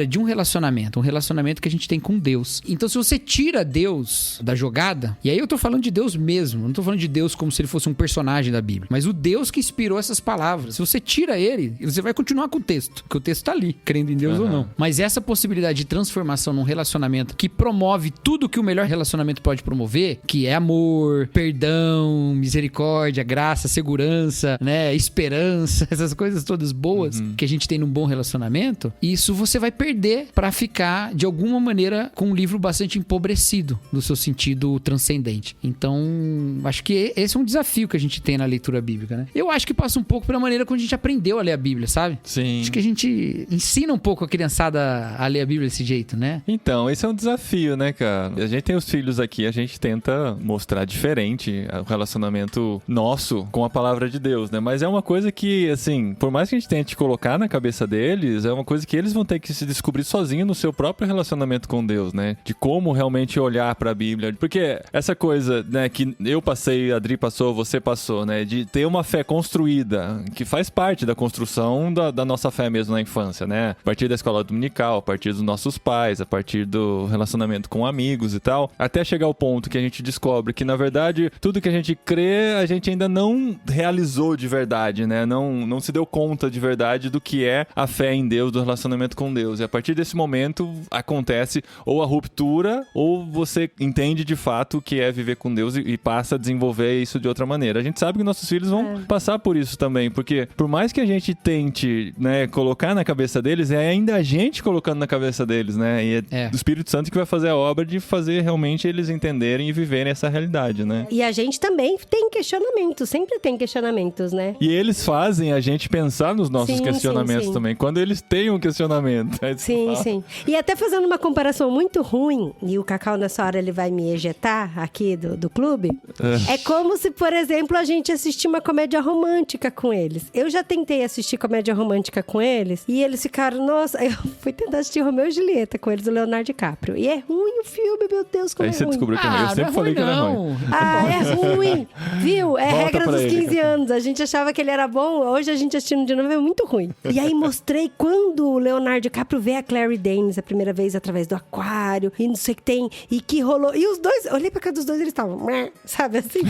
de um relacionamento que a gente tem com Deus. Então, se você tira Deus da jogada, e aí eu tô falando de Deus mesmo, não tô falando de Deus como se ele fosse um personagem da Bíblia, mas o Deus que inspirou essas palavras. Se você tira ele, você vai continuar com o texto, porque o texto tá ali, crendo em Deus ou não. Mas essa possibilidade de transformação num relacionamento que promove tudo que o melhor relacionamento pode promover, que é amor, perdão, misericórdia, graça, segurança, né, esperança, essas coisas todas boas que a gente tem num bom relacionamento, isso você vai perder pra ficar, de alguma maneira, com um livro bastante empobrecido no seu sentido transcendente. Então, acho que esse é um desafio que a gente tem na leitura bíblica, né? Eu acho que passa um pouco pela maneira como a gente aprendeu a ler a Bíblia, sabe? Sim. Acho que a gente ensina um pouco a criançada a ler a Bíblia desse jeito, né? Então, esse é um desafio, né, cara? A gente tem os filhos aqui, a gente tenta mostrar diferente o relacionamento nosso com a palavra de Deus, né? Mas é uma coisa que, assim, por mais que a gente tente colocar na cabeça deles, é uma coisa que eles vão ter que se descobrir sozinhos no seu próprio relacionamento com Deus, né? De como realmente olhar pra Bíblia. Porque essa coisa, né, que eu passei, a Adri passou, você passou, né? De ter uma fé construída, que faz parte da construção da nossa fé mesmo na infância, né? A partir da escola dominical, a partir dos nossos pais, a partir do relacionamento com amigos e tal, até chegar ao ponto que a gente descobre que, na verdade, tudo que a gente crê, a gente ainda não realizou de verdade, né? Não se deu conta de verdade do que é a fé em Deus, do relacionamento com Deus. E a partir desse momento acontece ou a ruptura, ou você entende de fato o que é viver com Deus e passa a desenvolver isso de outra maneira. A gente sabe que nossos filhos vão passar por isso também, porque por mais que a gente tente, né, colocar na cabeça deles, é ainda a gente colocando na cabeça deles, né? E é o Espírito Santo que vai fazer a obra de fazer realmente eles entenderem e viverem essa realidade, né? E a gente também tem questionamentos, sempre tem questionamentos, né? E eles fazem a gente pensar nos nossos questionamentos também, quando eles têm um questionamento. Sim. E até fazendo uma comparação muito ruim, e o Cacau nessa hora ele vai me ejetar aqui do clube, é como se, por exemplo, a gente assistir uma comédia romântica com eles. Eu já tentei assistir comédia romântica com eles, e eles ficaram, nossa, eu fui tentar assistir Romeu e Julieta com eles, o Leonardo DiCaprio. E é ruim o filme, meu Deus, como aí é você ruim. descobriu que eu sempre falei que era ruim. É ruim, viu? É Volta regra pra dos ele, 15 anos. A gente achava que ele era bom, hoje a gente assistindo de novo é muito ruim. E aí mostrei quando o Leonardo DiCaprio vê a Clary Danes a primeira vez através do aquário, e não sei o que tem, e que rolou. E os dois, olhei pra cara dos dois, eles estavam, sabe assim?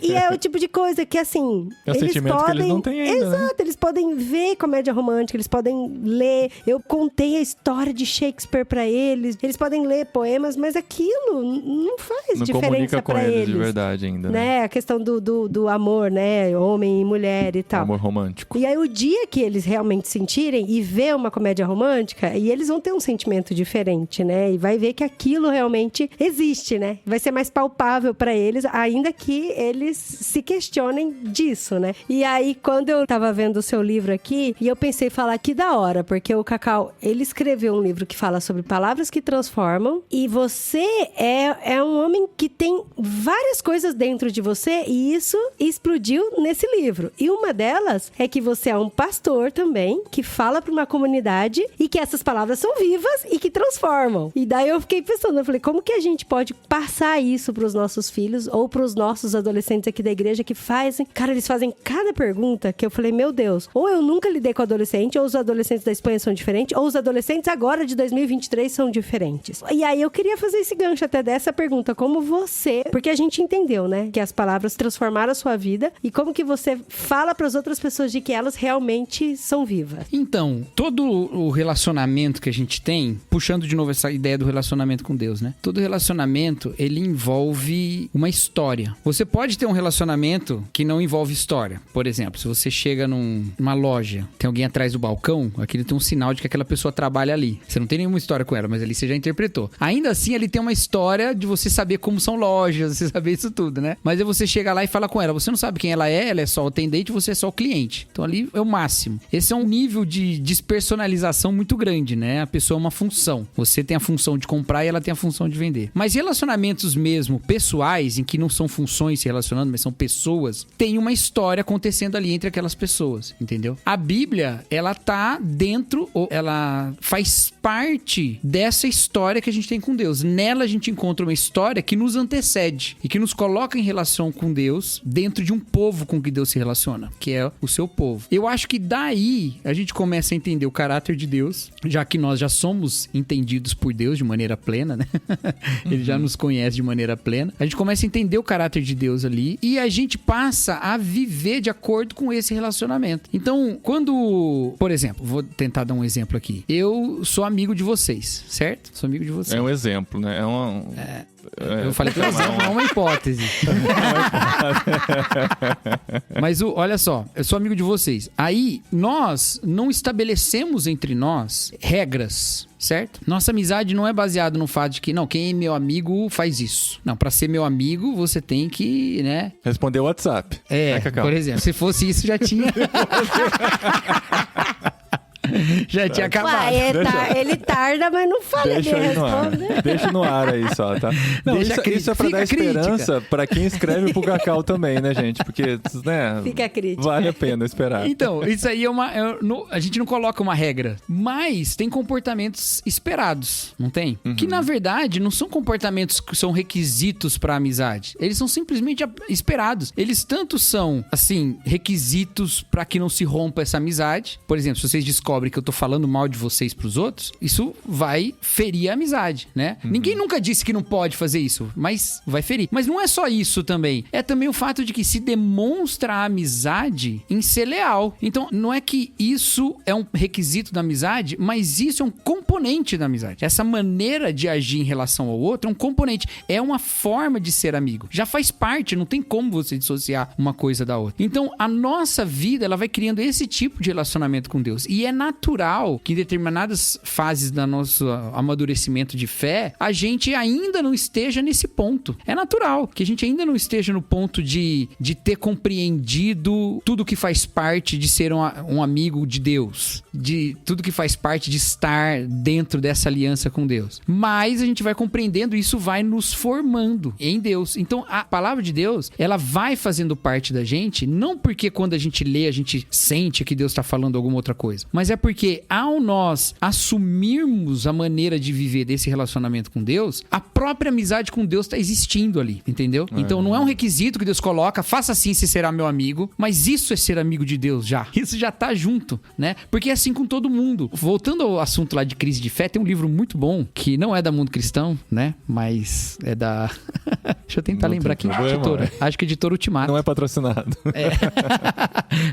E é o tipo de coisa que, assim, é um sentimento que eles não têm ainda, exato, né? Eles podem ver comédia romântica, eles podem ler. Eu contei a história de Shakespeare pra eles, eles podem ler poemas, mas aquilo não faz não diferença comunica com pra eles de verdade ainda, né? A questão do amor, né? Homem e mulher e tal. Amor romântico. E aí, o dia que eles realmente sentirem e ver uma comédia romântica, e eles vão ter um sentimento diferente, né? E vai ver que aquilo realmente existe, né? Vai ser mais palpável pra eles, ainda que eles se questionem disso, né? E aí, quando eu tava vendo o seu livro aqui, e eu pensei falar que da hora, porque o Cacau, ele escreveu um livro que fala sobre palavras que transformam, e você é um homem que tem várias coisas dentro de você, e isso explodiu nesse livro. E uma delas é que você é um pastor também, que fala para uma comunidade e que essas palavras são vivas e que transformam. E daí eu fiquei pensando, eu falei, como que a gente pode passar isso para os nossos filhos ou para os nossos adolescentes aqui da igreja que fazem, cara, eles fazem cada pergunta que eu falei, meu Deus, ou eu nunca lidei com adolescente, ou os adolescentes da Espanha são diferentes, ou os adolescentes agora de 2023 são diferentes. E aí eu queria fazer esse gancho até dessa pergunta, como você, porque a gente entendeu, né, que as palavras transformaram a sua vida, e como que você fala para as outras pessoas de que elas realmente são vivas? Então, todo o relacionamento que a gente tem, puxando de novo essa ideia ideia do relacionamento com Deus, né? Todo relacionamento, ele envolve uma história. Você pode ter um relacionamento que não envolve história. Por exemplo, se você chega numa loja, tem alguém atrás do balcão, aquele tem um sinal de que aquela pessoa trabalha ali. Você não tem nenhuma história com ela, mas ali você já interpretou. Ainda assim, ele tem uma história de você saber como são lojas, você saber isso tudo, né? Mas aí você chega lá e fala com ela, você não sabe quem ela é só o atendente, você é só o cliente. Então ali é o máximo. Esse é um nível de despersonalização muito grande, né? A pessoa é uma função. Você tem a função de comprar e ela tem a função de vender. Mas relacionamentos mesmo pessoais, em que não são funções se relacionando, mas são pessoas, tem uma história acontecendo ali entre aquelas pessoas, entendeu? A Bíblia, ela tá dentro, ou ela faz parte dessa história que a gente tem com Deus. Nela a gente encontra uma história que nos antecede e que nos coloca em relação com Deus dentro de um povo com que Deus se relaciona, que é o seu povo. Eu acho que daí a gente começa a entender o caráter de Deus, já que nós já somos entendidos por Deus de maneira plena, né? Ele já nos conhece de maneira plena. A gente começa a entender o caráter de Deus ali e a gente passa a viver de acordo com esse relacionamento. Então, quando, por exemplo, vou tentar dar um exemplo aqui. Eu sou amigo de vocês, certo? Sou amigo de vocês. É um exemplo, né? Eu falei que é um exemplo, não é uma hipótese. Mas olha só, eu sou amigo de vocês. Aí, nós não estabelecemos entre nós regras, certo? Nossa amizade não é baseada no fato de que, não, quem é meu amigo faz isso. Não, pra ser meu amigo, você tem que, né? Responder o WhatsApp. Por exemplo, se fosse isso, já tinha... Já tinha acabado. Uai, ele tarda, mas não falha de responder. Deixa no ar aí só, tá? Não, isso é pra dar esperança pra quem escreve pro Cacau também, né, gente? Porque, né? Fica a crítica. Vale a pena esperar. Então, isso aí a gente não coloca uma regra, mas tem comportamentos esperados, não tem? Uhum. Que, na verdade, não são comportamentos que são requisitos pra amizade. Eles são simplesmente esperados. Eles tanto são, assim, requisitos pra que não se rompa essa amizade. Por exemplo, se vocês descobrem que eu tô falando mal de vocês pros outros, isso vai ferir a amizade, né? Uhum. Ninguém nunca disse que não pode fazer isso, mas vai ferir. Mas não é só isso também. É também o fato de que se demonstra a amizade em ser leal. Então, não é que isso é um requisito da amizade, mas isso é um componente da amizade. Essa maneira de agir em relação ao outro é um componente. É uma forma de ser amigo. Já faz parte, não tem como você dissociar uma coisa da outra. Então, a nossa vida, ela vai criando esse tipo de relacionamento com Deus. E é natural que em determinadas fases do nosso amadurecimento de fé, a gente ainda não esteja nesse ponto. É natural que a gente ainda não esteja no ponto de ter compreendido tudo que faz parte de ser um amigo de Deus, de tudo que faz parte de estar dentro dessa aliança com Deus. Mas a gente vai compreendendo e isso vai nos formando em Deus. Então, a palavra de Deus, ela vai fazendo parte da gente, não porque quando a gente lê, a gente sente que Deus está falando alguma outra coisa, mas é porque ao nós assumirmos a maneira de viver desse relacionamento com Deus, a própria amizade com Deus está existindo ali, entendeu? Então não é um requisito que Deus coloca, faça assim se será meu amigo, mas isso é ser amigo de Deus já. Isso já tá junto, né? Porque é assim com todo mundo. Voltando ao assunto lá de crise de fé, tem um livro muito bom, que não é da Mundo Cristão, né? Mas é da... Deixa eu tentar lembrar aqui. Editora. Acho que é Editora Ultimato. Não é patrocinado. É.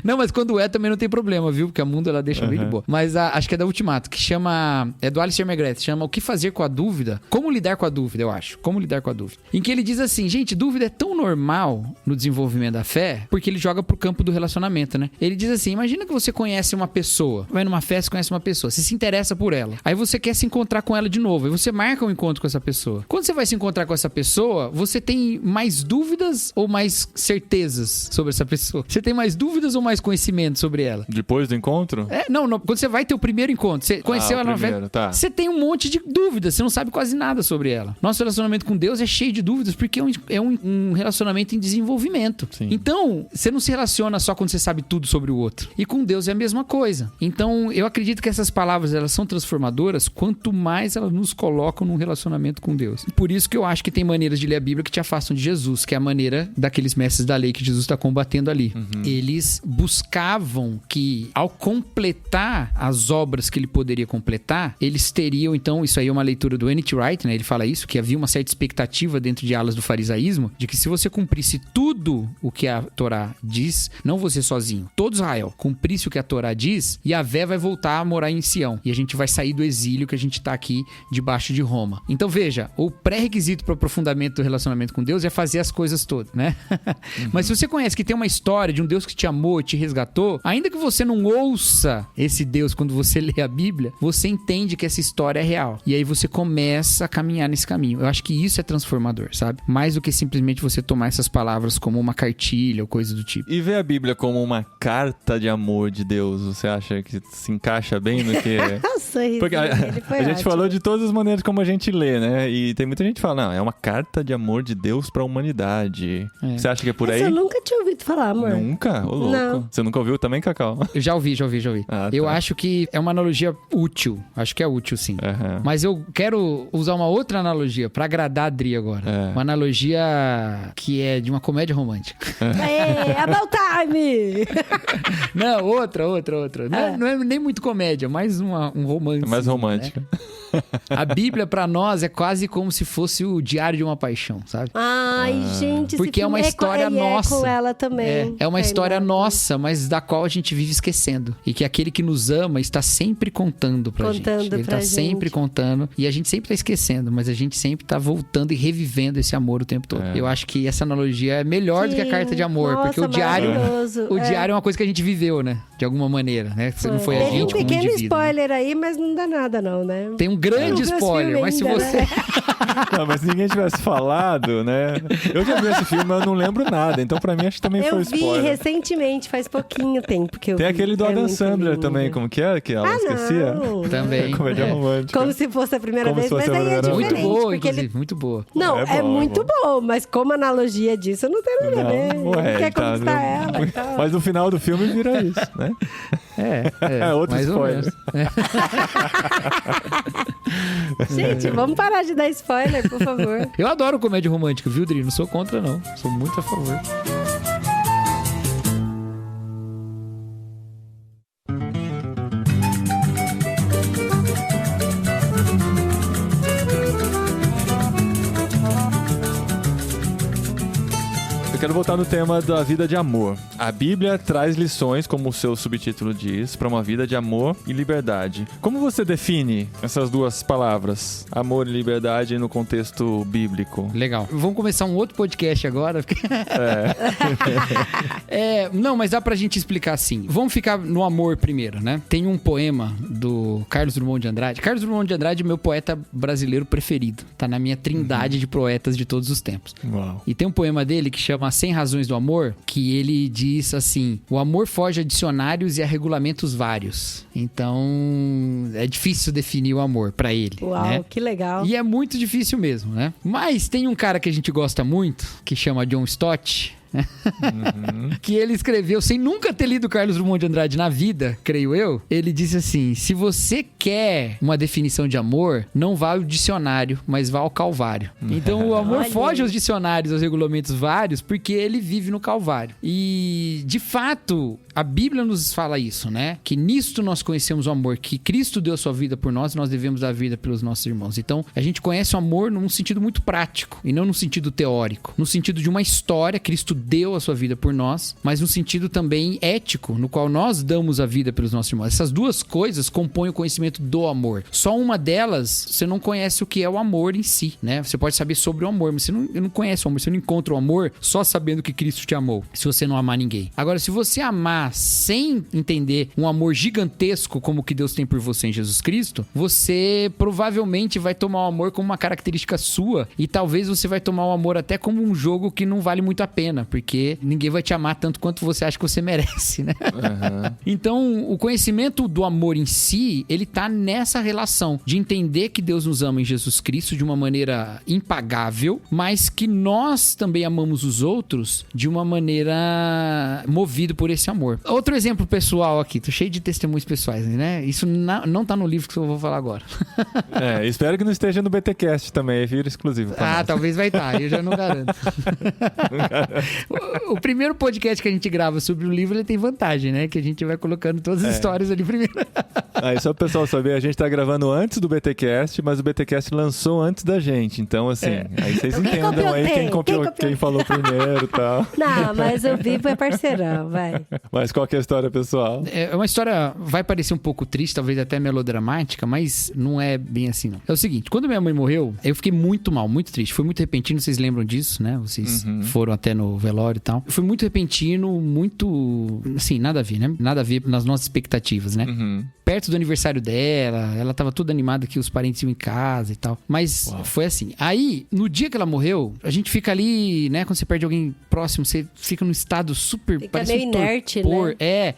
Não, mas quando é também não tem problema, viu? Porque a Mundo ela deixa bem de boa. Mas acho que é da Ultimato, que chama... É do Alistair McGrath, chama O que fazer com a dúvida? Como lidar com a dúvida, eu acho. Como lidar com a dúvida. Em que ele diz assim, gente, dúvida é tão normal no desenvolvimento da fé, porque ele joga pro campo do relacionamento, né? Ele diz assim, imagina que você conhece uma pessoa, vai numa festa, conhece uma pessoa, você se interessa por ela. Aí você quer se encontrar com ela de novo, aí você marca um encontro com essa pessoa. Quando você vai se encontrar com essa pessoa, você tem mais dúvidas ou mais certezas sobre essa pessoa? Você tem mais dúvidas ou mais conhecimento sobre ela? Depois do encontro? Não. Quando você vai ter o primeiro encontro, você conheceu ela na festa, tá. Você tem um monte de dúvidas, você não sabe quase nada sobre ela. Nosso relacionamento com Deus é cheio de dúvidas, porque é um relacionamento em desenvolvimento. Sim. Então, você não se relaciona só quando você sabe tudo sobre o outro. E com Deus é a mesma coisa. Então, eu acredito que essas palavras, elas são transformadoras quanto mais elas nos colocam num relacionamento com Deus. Por isso que eu acho que tem maneiras de ler a Bíblia que te afastam de Jesus, que é a maneira daqueles mestres da lei que Jesus está combatendo ali. Uhum. Eles buscavam que, ao completar completar as obras que ele poderia completar, eles teriam, então, isso aí é uma leitura do N.T. Wright, né? Ele fala isso, que havia uma certa expectativa dentro de alas do farisaísmo, de que se você cumprisse tudo o que a Torá diz, não você sozinho, todo Israel, cumprisse o que a Torá diz, Yahvé vai voltar a morar em Sião. E a gente vai sair do exílio que a gente tá aqui debaixo de Roma. Então, veja, o pré-requisito para o aprofundamento do relacionamento com Deus é fazer as coisas todas, né? Mas se você conhece que tem uma história de um Deus que te amou, te resgatou, ainda que você não ouça esse Deus quando você lê a Bíblia, você entende que essa história é real. E aí você começa a caminhar nesse caminho. Eu acho que isso é transformador, sabe? Mais do que simplesmente você tomar essas palavras como uma cartilha ou coisa do tipo. E ver a Bíblia como uma carta de amor de Deus, você acha que se encaixa bem no que... Porque a gente falou de todas as maneiras como a gente lê, né? E tem muita gente que fala, não, é uma carta de amor de Deus pra humanidade. Você acha que é por aí? Eu nunca tinha ouvido falar, amor. Nunca? Ô, louco. Não. Você nunca ouviu também, Cacau? Eu já ouvi. Eu acho que é uma analogia útil. Acho que é útil, sim. Mas eu quero usar uma outra analogia pra agradar a Adri agora. Uma analogia que é de uma comédia romântica. About time! Não, outra. Não é nem muito comédia, mais um romance. É mais romântica. Né? A Bíblia pra nós é quase como se fosse o diário de uma paixão, sabe? Ai, gente, porque é uma história nossa. É com ela também. É uma história nossa, mas da qual a gente vive esquecendo. E que aquele que nos ama está sempre contando pra gente. Ele tá sempre contando. E a gente sempre tá esquecendo, mas a gente sempre tá voltando e revivendo esse amor o tempo todo. Eu acho que essa analogia é melhor do que a carta de amor. Nossa, porque o diário é uma coisa que a gente viveu, né? De alguma maneira, né? Não foi a gente como indivíduo. Tem um pequeno spoiler aí, mas não dá nada não, né? Tem um grande spoiler, mas se você... Né? Não, mas se ninguém tivesse falado, né? Eu já vi esse filme, mas eu não lembro nada. Então, pra mim, acho que também foi spoiler. Eu vi recentemente, faz pouquinho tempo que eu vi. Tem aquele do Adam Sandler também, como que é? Que ela esquecia? Não. Também. Comédia romântica. Como se fosse a primeira vez, mas aí é diferente. Muito boa, inclusive, muito boa. Não, é muito bom, mas como analogia disso, eu não tenho nada a ver. Ué, quer conquistar ela e tal. Mas no final do filme vira isso, né? É outro spoiler. Gente, vamos parar de dar spoiler, por favor. Eu adoro comédia romântica, viu, Dri? Não sou contra, não. Sou muito a favor. Quero voltar no tema da vida de amor. A Bíblia traz lições, como o seu subtítulo diz, para uma vida de amor e liberdade. Como você define essas duas palavras, amor e liberdade, no contexto bíblico? Legal. Vamos começar um outro podcast agora. Não, mas dá pra gente explicar assim. Vamos ficar no amor primeiro, né? Tem um poema do Carlos Drummond de Andrade. Carlos Drummond de Andrade é meu poeta brasileiro preferido. Tá na minha trindade de poetas de todos os tempos. Uau. E tem um poema dele que chama 100 Razões do Amor, que ele diz assim: o amor foge a dicionários e a regulamentos vários. Então, é difícil definir o amor pra ele. Uau, né? Que legal. E é muito difícil mesmo, né? Mas tem um cara que a gente gosta muito, que chama John Stott, que ele escreveu, sem nunca ter lido Carlos Drummond de Andrade na vida, creio eu. Ele disse assim: se você quer uma definição de amor, não vá ao dicionário, mas vá ao Calvário. Então o amor foge aos dicionários, aos regulamentos vários, porque ele vive no Calvário. E de fato, a Bíblia nos fala isso, né? Que nisto nós conhecemos o amor, que Cristo deu a sua vida por nós, e nós devemos dar a vida pelos nossos irmãos. Então a gente conhece o amor num sentido muito prático e não num sentido teórico, no sentido de uma história. Cristo deu a sua vida por nós, mas no sentido também ético, no qual nós damos a vida pelos nossos irmãos. Essas duas coisas compõem o conhecimento do amor. Só uma delas, você não conhece o que é o amor em si, né? Você pode saber sobre o amor, mas você não conhece o amor, você não encontra o amor só sabendo que Cristo te amou, se você não amar ninguém. Agora, se você amar sem entender um amor gigantesco como o que Deus tem por você em Jesus Cristo, você provavelmente vai tomar o amor como uma característica sua, e talvez você vai tomar o amor até como um jogo que não vale muito a pena, porque ninguém vai te amar tanto quanto você acha que você merece, né? Então, o conhecimento do amor em si, ele tá ficar nessa relação de entender que Deus nos ama em Jesus Cristo de uma maneira impagável, mas que nós também amamos os outros de uma maneira movido por esse amor. Outro exemplo pessoal aqui, tô cheio de testemunhos pessoais, né? Isso não tá no livro que eu vou falar agora. Espero que não esteja no BTcast também, vira exclusivo. Talvez vai estar, eu já não garanto. O primeiro podcast que a gente grava sobre o livro, ele tem vantagem, né? Que a gente vai colocando todas as histórias ali primeiro. Aí só o pessoal saber, a gente tá gravando antes do BTcast, mas o BTcast lançou antes da gente. Então, assim, aí vocês entendam aí quem falou primeiro e tal. Não, mas o Vivo é parceirão, vai. Mas qual que é a história, pessoal? É uma história, vai parecer um pouco triste, talvez até melodramática, mas não é bem assim, não. É o seguinte, quando minha mãe morreu, eu fiquei muito mal, muito triste. Foi muito repentino, vocês lembram disso, né? Vocês foram até no velório e tal. Foi muito repentino, muito... Assim, nada a ver, né? Nada a ver nas nossas expectativas, né? Perto do aniversário dela, ela tava toda animada que os parentes iam em casa e tal. Mas foi assim. Aí, no dia que ela morreu, a gente fica ali, né? Quando você perde alguém próximo, você fica num estado super... Fica meio inerte, torpor, né?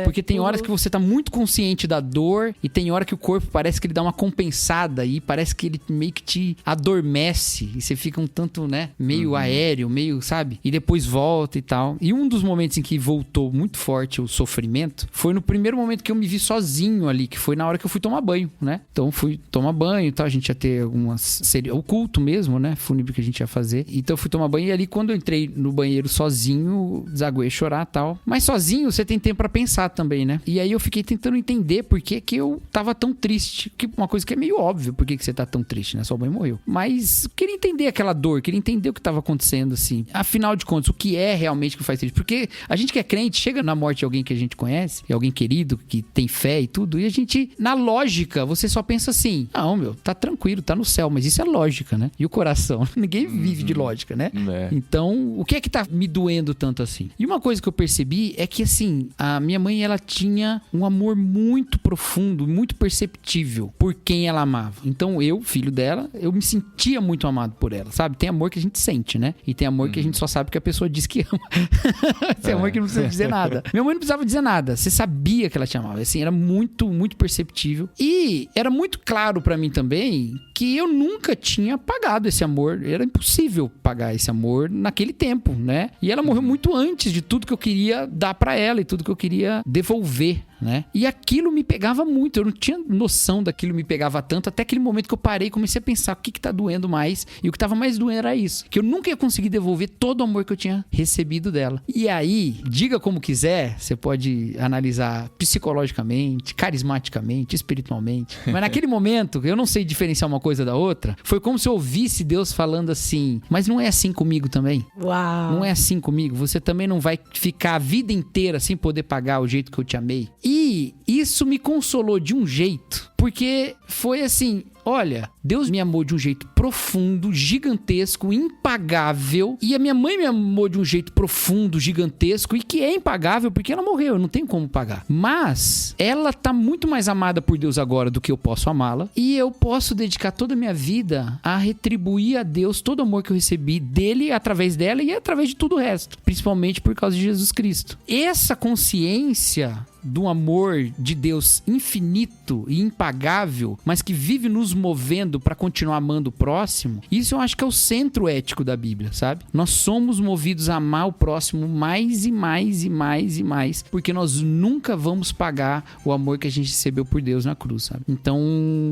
Porque tem horas que você tá muito consciente da dor e tem hora que o corpo parece que ele dá uma compensada e parece que ele meio que te adormece e você fica um tanto, né? Meio aéreo, meio, sabe? E depois volta e tal. E um dos momentos em que voltou muito forte o sofrimento foi no primeiro momento que eu me vi sozinho ali, que foi na hora que eu fui tomar banho, né? Então fui tomar banho e tal, a gente ia ter o culto mesmo, né? Fúnebre que a gente ia fazer. Então eu fui tomar banho e ali quando eu entrei no banheiro sozinho, desaguei a chorar e tal. Mas sozinho você tem tempo pra pensar também, né? E aí eu fiquei tentando entender por que eu tava tão triste. Que uma coisa que é meio óbvio, por que você tá tão triste, né? Sua mãe morreu. Mas eu queria entender aquela dor, queria entender o que tava acontecendo, assim. Afinal de contas, o que é realmente que faz triste? Porque a gente que é crente, chega na morte de alguém que a gente conhece, é alguém querido, que tem fé e tudo, e a gente, na lógica, você só pensa assim, não, meu, tá tranquilo, tá no céu, mas isso é lógica, né? E o coração? Ninguém vive de lógica, né? Então, o que é que tá me doendo tanto assim? E uma coisa que eu percebi é que, assim, a minha mãe, ela tinha um amor muito profundo, muito perceptível por quem ela amava. Então, eu, filho dela, eu me sentia muito amado por ela, sabe? Tem amor que a gente sente, né? E tem amor que a gente só sabe que a pessoa diz que ama. Tem amor que não precisa dizer nada. Minha mãe não precisava dizer nada. Você sabia que ela te amava. Assim, era muito, muito perceptível. E era muito claro pra mim também que eu nunca tinha pagado esse amor. Era impossível pagar esse amor naquele tempo, né? E ela morreu muito antes de tudo que eu queria dar pra ela e tudo que eu queria devolver, né? E aquilo me pegava muito. Eu não tinha noção daquilo me pegava tanto até aquele momento que eu parei e comecei a pensar o que tá doendo mais. E o que tava mais doendo era isso. Que eu nunca ia conseguir devolver todo o amor que eu tinha recebido dela. E aí, diga como quiser, você pode analisar psicologicamente, carismaticamente, espiritualmente. Mas naquele momento, eu não sei diferenciar uma coisa da outra. Foi como se eu ouvisse Deus falando assim, mas não é assim comigo também? Uau! Não é assim comigo? Você também não vai ficar a vida inteira sem poder pagar o jeito que eu te amei? E isso me consolou de um jeito, porque foi assim, olha, Deus me amou de um jeito profundo, gigantesco, impagável. E a minha mãe me amou de um jeito profundo, gigantesco e que é impagável porque ela morreu, eu não tenho como pagar. Mas ela tá muito mais amada por Deus agora do que eu posso amá-la. E eu posso dedicar toda a minha vida a retribuir a Deus todo o amor que eu recebi dele, através dela e através de tudo o resto. Principalmente por causa de Jesus Cristo. Essa consciência do amor de Deus infinito e impagável, mas que vive nos movendo para continuar amando o próximo, isso eu acho que é o centro ético da Bíblia, sabe? Nós somos movidos a amar o próximo mais e mais e mais e mais, porque nós nunca vamos pagar o amor que a gente recebeu por Deus na cruz, sabe? Então,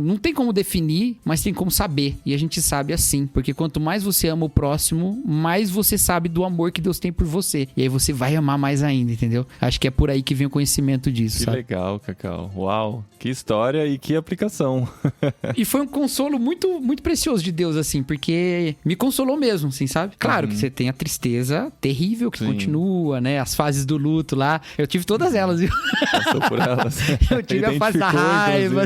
não tem como definir, mas tem como saber, e a gente sabe assim, porque quanto mais você ama o próximo, mais você sabe do amor que Deus tem por você, e aí você vai amar mais ainda, entendeu? Acho que é por aí que vem o conhecimento disso, que sabe? Legal, Cacau. Uau, que história e que aplicação. E foi um consolo muito, muito precioso de Deus, assim, porque me consolou mesmo, assim, sabe? Claro que você tem a tristeza terrível que continua, né? As fases do luto lá. Eu tive todas elas, viu? Passou por elas. Eu tive a fase da raiva.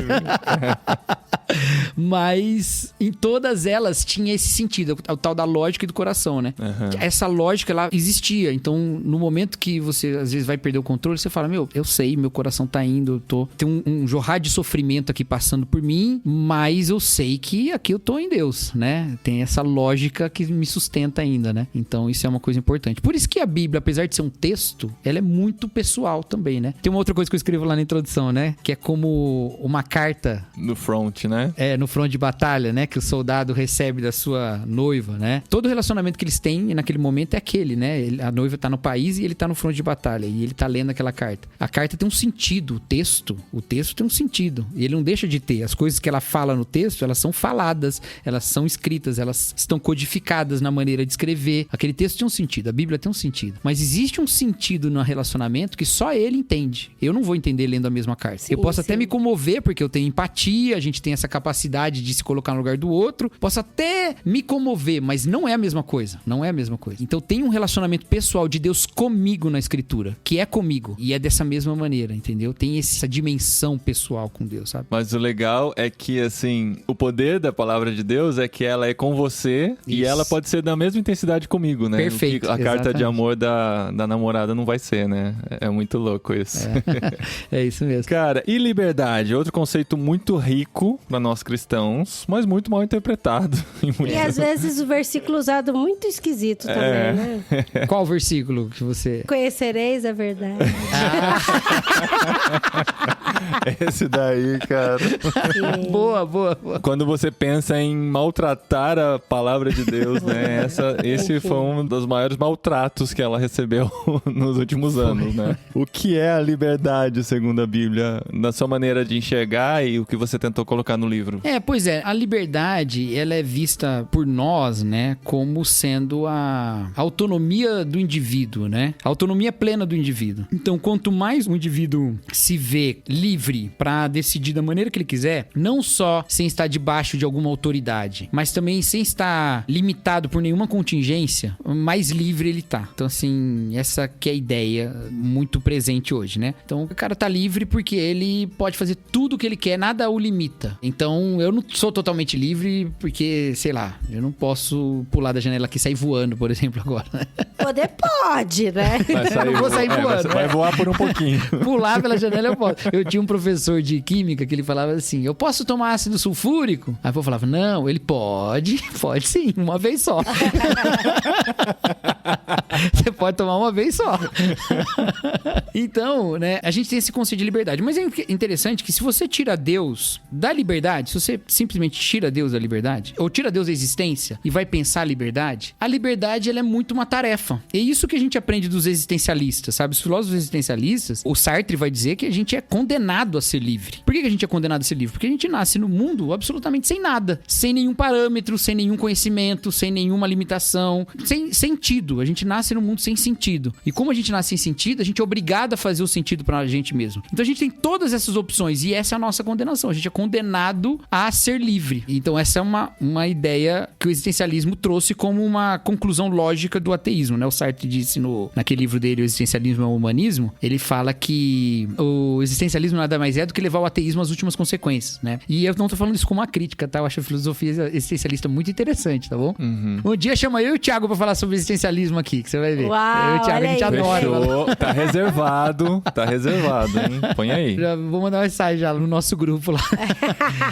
Mas em todas elas tinha esse sentido, o tal da lógica e do coração, né? Essa lógica, ela existia. Então, no momento que você, às vezes, vai perder o controle, você fala, eu sei, meu coração tá indo, tem um jorrar de sofrimento aqui passando por mim, mas eu sei que aqui eu tô em Deus, né? Tem essa lógica que me sustenta ainda, né? Então, isso é uma coisa importante. Por isso que a Bíblia, apesar de ser um texto, ela é muito pessoal também, né? Tem uma outra coisa que eu escrevo lá na introdução, né? Que é como uma carta... No front, né? No front de batalha, né? Que o soldado recebe da sua noiva, né? Todo relacionamento que eles têm naquele momento é aquele, né? A noiva tá no país e ele tá no front de batalha. E ele tá lendo aquela carta. A carta tem um sentido. O texto tem um sentido. E ele não deixa de ter. As coisas que ela fala no texto, elas são faladas, elas são escritas, elas estão codificadas na maneira de escrever. Aquele texto tem um sentido. A Bíblia tem um sentido. Mas existe um sentido no relacionamento que só ele entende. Eu não vou entender lendo a mesma carta. Sim, eu posso até me comover, porque eu tenho empatia, a gente tem essa capacidade de se colocar no lugar do outro. Posso até me comover, mas não é a mesma coisa. Não é a mesma coisa. Então tem um relacionamento pessoal de Deus comigo na Escritura, que é comigo. E é dessa mesma maneira, entendeu? Tem essa dimensão pessoal com Deus, sabe? Mas o legal é que, assim, o poder da palavra de Deus é que ela é com você e ela pode ser da mesma intensidade comigo, né? Perfeito. A carta de amor da namorada não vai ser, né? É muito louco isso. É isso mesmo. Cara, e liberdade? Outro conceito muito rico para nós cristãos, mas muito mal interpretado. E às vezes o versículo usado muito esquisito também, né? Qual versículo que você... Conhecereis a verdade. Esse daí, cara. Boa. Quando você pensa em maltratar a palavra de Deus, né? Esse foi um dos maiores maltratos que ela recebeu nos últimos anos, né? O que é a liberdade, segundo a Bíblia, na sua maneira de enxergar e o que você tentou colocar no livro? Pois é. A liberdade, ela é vista por nós, né? Como sendo a autonomia do indivíduo, né? A autonomia plena do indivíduo. Então, quanto mais o indivíduo se vê livre para decidir da maneira que ele quiser, não só sem estar debaixo de alguma autoridade, mas também sem estar limitado por nenhuma contingência, mais livre ele tá. Então, assim, essa que é a ideia muito presente hoje, né? Então, o cara tá livre porque ele pode fazer tudo o que ele quer, nada o limita. Então, eu não sou totalmente livre porque, sei lá, eu não posso pular da janela aqui e sair voando, por exemplo, agora. Poder pode, né? Eu não vou sair voando. Vai voar por um pouquinho. Pular pela janela eu posso. Eu tinha um professor de química que ele falava assim, eu posso tomar ácido sulfúrico? Aí eu falava, não, ele pode sim, uma vez só. Você pode tomar uma vez só. Então, né, a gente tem esse conceito de liberdade. Mas é interessante que se você tira Deus da liberdade, se você simplesmente tira Deus da liberdade, ou tira Deus da existência e vai pensar a liberdade ela é muito uma tarefa. É isso que a gente aprende dos existencialistas, sabe? Os filósofos existencialistas, o Sartre vai dizer que a gente é condenado a ser livre. Por que a gente é condenado a ser livre? Porque a gente nasce no mundo absolutamente sem nada. Sem nenhum parâmetro, sem nenhum conhecimento, sem nenhuma limitação, sem sentido. A gente nasce no mundo sem sentido. E como a gente nasce sem sentido, a gente é obrigado a fazer o sentido pra gente mesmo. Então a gente tem todas essas opções e essa é a nossa condenação. A gente é condenado a ser livre. Então essa é uma ideia que o existencialismo trouxe como uma conclusão lógica do ateísmo, né? O Sartre disse naquele livro dele, O Existencialismo e o Humanismo, ele fala que o existencialismo nada mais é do que levar o ateísmo às últimas consequências, né? E eu não tô falando isso como uma crítica, tá? Eu acho a filosofia existencialista muito interessante, tá bom? Um dia chama eu e o Thiago pra falar sobre existencialismo aqui, que você vai ver. Uau, eu e o Thiago, a gente adora. Fechou. Tá reservado, hein? Põe aí. Já vou mandar uma mensagem já no nosso grupo lá.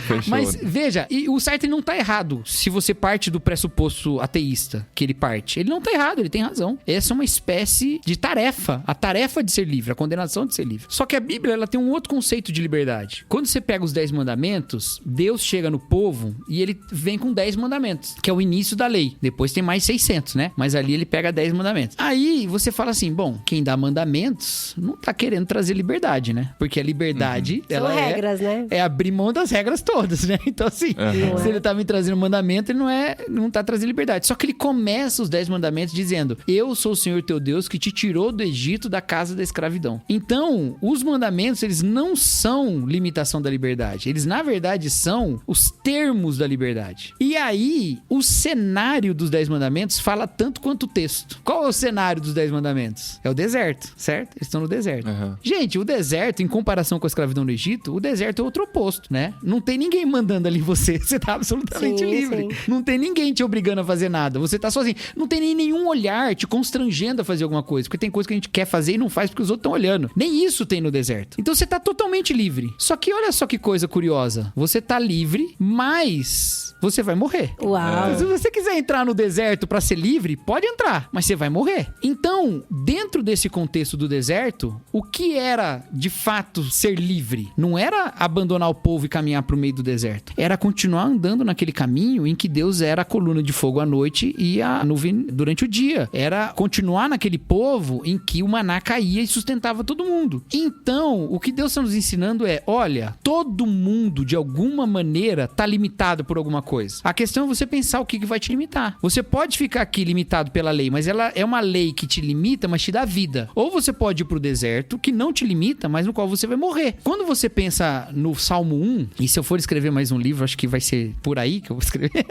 Fechou. Mas, veja, e o Sartre não tá errado se você parte do pressuposto ateísta que ele parte. Ele não tá errado, ele tem razão. Essa é uma espécie de tarefa. A tarefa de ser livre, a condenação de ser livre. Só que a Bíblia, ela tem um outro conceito de liberdade. Quando você pega os 10 mandamentos, Deus chega no povo e ele vem com 10 mandamentos, que é o início da lei. Depois tem mais 600, né? Mas ali ele pega 10 mandamentos. Aí você fala assim, bom, quem dá mandamentos não tá querendo trazer liberdade, né? Porque a liberdade, ela São regras, né? É abrir mão das regras todas, né? Então assim, se ele tá me trazendo mandamento, ele não tá trazendo liberdade. Só que ele começa os 10 mandamentos dizendo, eu sou o Senhor teu Deus que te tirou do Egito, da casa da escravidão. Então, os mandamentos, eles não são limitação da liberdade. Eles, na verdade, são os termos da liberdade. E aí, o cenário dos 10 mandamentos fala tanto quanto o texto. Qual Qual é o cenário dos 10 mandamentos? É o deserto, certo? Eles estão no deserto. Uhum. Gente, o deserto, em comparação com a escravidão no Egito, o deserto é outro oposto, né? Não tem ninguém mandando ali você. Você tá absolutamente livre. Sim. Não tem ninguém te obrigando a fazer nada. Você tá sozinho. Não tem nem nenhum olhar te constrangendo a fazer alguma coisa. Porque tem coisa que a gente quer fazer e não faz porque os outros estão olhando. Nem isso tem no deserto. Então você tá totalmente livre. Só que olha só que coisa curiosa. Você tá livre, mas você vai morrer. Uau. Se você quiser entrar no deserto pra ser livre, pode entrar, mas você vai morrer. Então, dentro desse contexto do deserto, o que era de fato ser livre? Não era abandonar o povo e caminhar pro meio do deserto. Era continuar andando naquele caminho em que Deus era a coluna de fogo à noite e a nuvem durante o dia. Era continuar naquele povo em que o maná caía e sustentava todo mundo. Então, o que Deus está nos ensinando é, olha, todo mundo de alguma maneira tá limitado por alguma coisa. A questão é você pensar o que vai te limitar. Você pode ficar aqui limitado pela lei, mas ela é uma lei que te limita, mas te dá vida. Ou você pode ir pro deserto, que não te limita, mas no qual você vai morrer. Quando você pensa no Salmo 1, e se eu for escrever mais um livro, acho que vai ser por aí que eu vou escrever.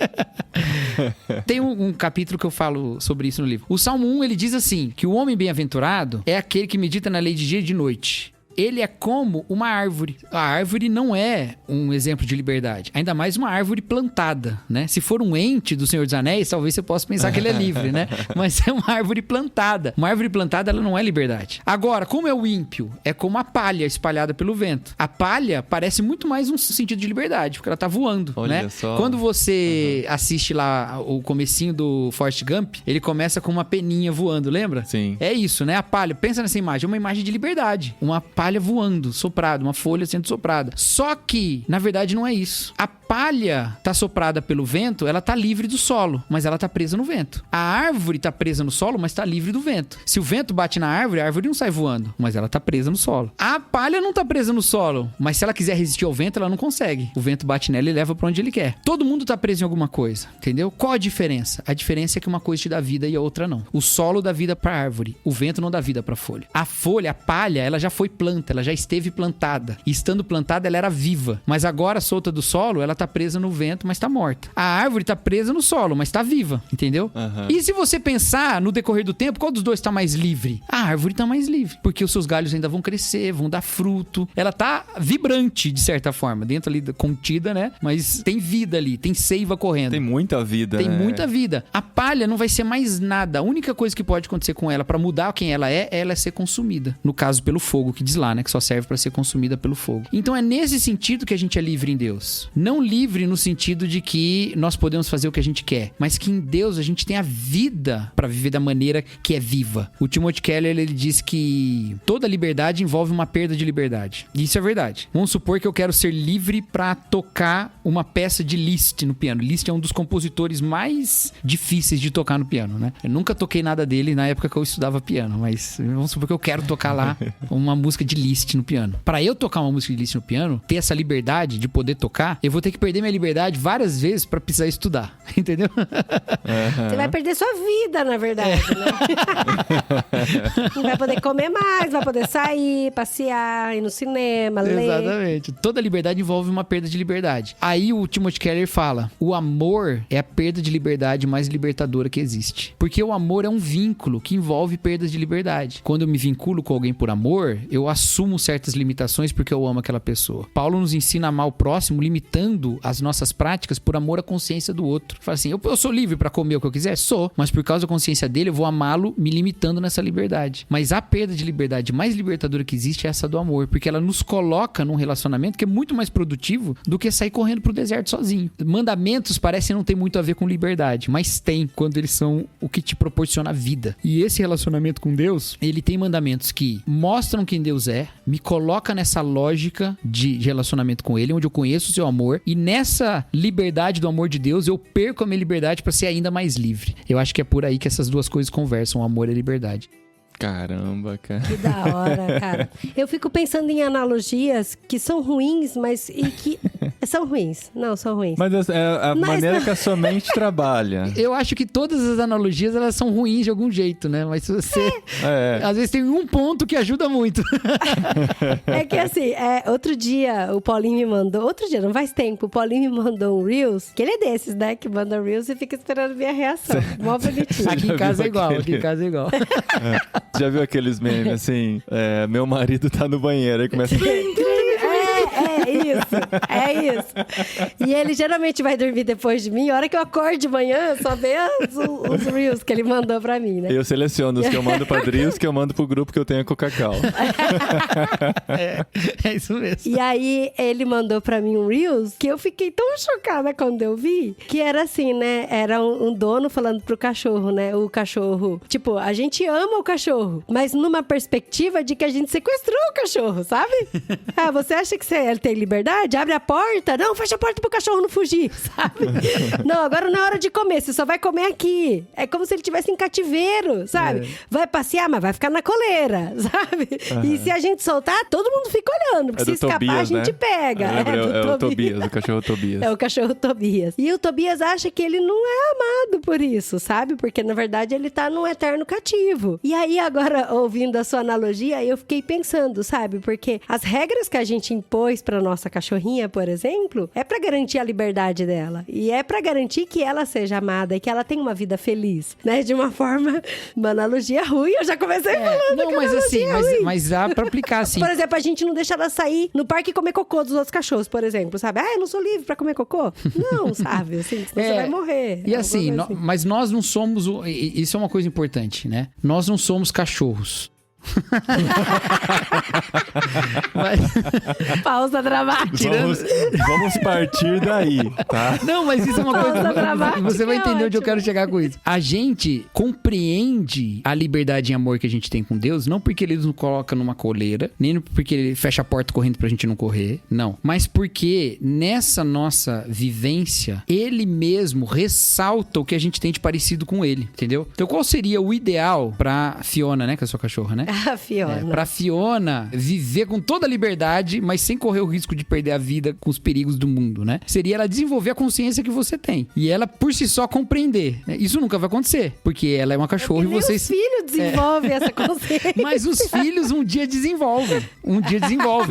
Tem um capítulo que eu falo sobre isso no livro. O Salmo 1, ele diz assim, que o homem bem-aventurado é aquele que medita na lei de dia e de noite. Ele é como uma árvore. A árvore não é um exemplo de liberdade. Ainda mais uma árvore plantada, né? Se for um ente do Senhor dos Anéis, talvez você possa pensar que ele é livre, né? Mas é uma árvore plantada. Uma árvore plantada, ela não é liberdade. Agora, como é o ímpio? É como a palha espalhada pelo vento. A palha parece muito mais um sentido de liberdade, porque ela tá voando, Olha né? só. Quando você assiste lá o comecinho do Forrest Gump, ele começa com uma peninha voando, lembra? Sim. É isso, né? A palha, pensa nessa imagem, é uma imagem de liberdade. Uma palha voando, soprada, uma folha sendo soprada. Só que, na verdade, não é isso. A palha tá soprada pelo vento, ela tá livre do solo, mas ela tá presa no vento. A árvore tá presa no solo, mas tá livre do vento. Se o vento bate na árvore, a árvore não sai voando, mas ela tá presa no solo. A palha não tá presa no solo, mas se ela quiser resistir ao vento, ela não consegue. O vento bate nela e leva pra onde ele quer. Todo mundo tá preso em alguma coisa, entendeu? Qual a diferença? A diferença é que uma coisa te dá vida e a outra não. O solo dá vida pra árvore, o vento não dá vida pra folha. A folha, a palha, ela já foi planta, ela já esteve plantada. E estando plantada, ela era viva. Mas agora, solta do solo, ela tá presa no vento, mas tá morta. A árvore tá presa no solo, mas tá viva, entendeu? Uhum. E se você pensar no decorrer do tempo, qual dos dois tá mais livre? A árvore tá mais livre, porque os seus galhos ainda vão crescer, vão dar fruto. Ela tá vibrante, de certa forma, dentro ali, contida, né? Mas tem vida ali, tem seiva correndo. Tem muita vida, Tem né? muita vida. A palha não vai ser mais nada. A única coisa que pode acontecer com ela pra mudar quem ela é ser consumida. No caso, pelo fogo, que diz lá, né? Que só serve pra ser consumida pelo fogo. Então é nesse sentido que a gente é livre em Deus. Não livre no sentido de que nós podemos fazer o que a gente quer, mas que em Deus a gente tem a vida pra viver da maneira que é viva. O Timothy Keller, ele diz que toda liberdade envolve uma perda de liberdade. E isso é verdade. Vamos supor que eu quero ser livre pra tocar uma peça de Liszt no piano. Liszt é um dos compositores mais difíceis de tocar no piano, né? Eu nunca toquei nada dele na época que eu estudava piano, mas vamos supor que eu quero tocar lá uma música de Liszt no piano. Pra eu tocar uma música de Liszt no piano, ter essa liberdade de poder tocar, eu vou ter que perder minha liberdade várias vezes pra precisar estudar, entendeu? Você vai perder sua vida, na verdade, né? Não vai poder comer mais, vai poder sair, passear, ir no cinema, ler. Exatamente. Toda liberdade envolve uma perda de liberdade. Aí o Timothy Keller fala, o amor é a perda de liberdade mais libertadora que existe. Porque o amor é um vínculo que envolve perdas de liberdade. Quando eu me vinculo com alguém por amor, eu assumo certas limitações porque eu amo aquela pessoa. Paulo nos ensina a amar o próximo, limitando as nossas práticas por amor à consciência do outro. Fala assim, eu sou livre pra comer o que eu quiser? Sou. Mas por causa da consciência dele, eu vou amá-lo me limitando nessa liberdade. Mas a perda de liberdade mais libertadora que existe é essa do amor, porque ela nos coloca num relacionamento que é muito mais produtivo do que sair correndo pro deserto sozinho. Mandamentos parecem não ter muito a ver com liberdade, mas tem quando eles são o que te proporciona vida. E esse relacionamento com Deus, ele tem mandamentos que mostram quem Deus é, me coloca nessa lógica de relacionamento com ele, onde eu conheço o seu amor, e nessa liberdade do amor de Deus, eu perco a minha liberdade para ser ainda mais livre. Eu acho que é por aí que essas duas coisas conversam, o amor e a liberdade. Caramba, cara. Que da hora, cara. Eu fico pensando em analogias que são ruins, mas e que São ruins. Não, são ruins. Mas é a Mas maneira não. que a sua mente trabalha. Eu acho que todas as analogias, elas são ruins de algum jeito, né? Mas se você... Às vezes tem um ponto que ajuda muito. É que assim, outro dia o Paulinho me mandou... Outro dia, não faz tempo. O Paulinho me mandou um Reels. Que ele é desses, né? Que manda Reels e fica esperando minha reação. Mó bonitinho. Aqui em casa é igual, aqui em casa é igual. Já viu aqueles memes assim? Meu marido tá no banheiro, aí começa... É isso. E ele geralmente vai dormir depois de mim. A hora que eu acordo de manhã, só vê os Reels que ele mandou pra mim, né? Eu seleciono os que eu mando pra Dri e os que eu mando pro grupo que eu tenho com o Cacau. É isso mesmo. E aí, ele mandou pra mim um Reels que eu fiquei tão chocada quando eu vi, que era assim, né? Era um dono falando pro cachorro, né? O cachorro, tipo, a gente ama o cachorro, mas numa perspectiva de que a gente sequestrou o cachorro, sabe? Você acha que ele tem liberdade? Abre a porta. Não, fecha a porta pro cachorro não fugir, sabe? Não, agora não é hora de comer. Você só vai comer aqui. É como se ele estivesse em cativeiro, sabe? Vai passear, mas vai ficar na coleira, sabe? E se a gente soltar, todo mundo fica olhando. Porque se escapar, Tobias, a gente pega. É o Tobias, o cachorro Tobias. É o cachorro Tobias. E o Tobias acha que ele não é amado por isso, sabe? Porque, na verdade, ele tá num eterno cativo. E aí, agora, ouvindo a sua analogia, eu fiquei pensando, sabe? Porque as regras que a gente impôs pra nossa cachorrinha, por exemplo, é pra garantir a liberdade dela. E é pra garantir que ela seja amada e que ela tenha uma vida feliz, né? De uma forma, uma analogia ruim. Eu já comecei falando Não, mas assim, mas dá pra aplicar assim. Por exemplo, a gente não deixa ela sair no parque e comer cocô dos outros cachorros, por exemplo, sabe? Eu não sou livre pra comer cocô? Não, sabe? Assim, senão você vai morrer. E assim, mas nós não somos... Isso é uma coisa importante, né? Nós não somos cachorros. Pausa dramática. Vamos partir daí, tá? Não, mas isso é uma coisa... dramática, Você vai entender onde eu ótimo. quero chegar com isso. A gente compreende a liberdade e amor que a gente tem com Deus, não porque ele nos coloca numa coleira, nem porque ele fecha a porta correndo pra gente não correr, não. Mas porque nessa nossa vivência, ele mesmo ressalta o que a gente tem de parecido com ele, entendeu? Então qual seria o ideal pra Fiona, né? Que é a sua cachorra, né? A Fiona. Pra Fiona viver com toda a liberdade, mas sem correr o risco de perder a vida com os perigos do mundo, né? Seria ela desenvolver a consciência que você tem. E ela, por si só, compreender. Né? Isso nunca vai acontecer, porque ela é uma cachorra e vocês... Os filhos desenvolvem essa consciência. Mas os filhos um dia desenvolvem.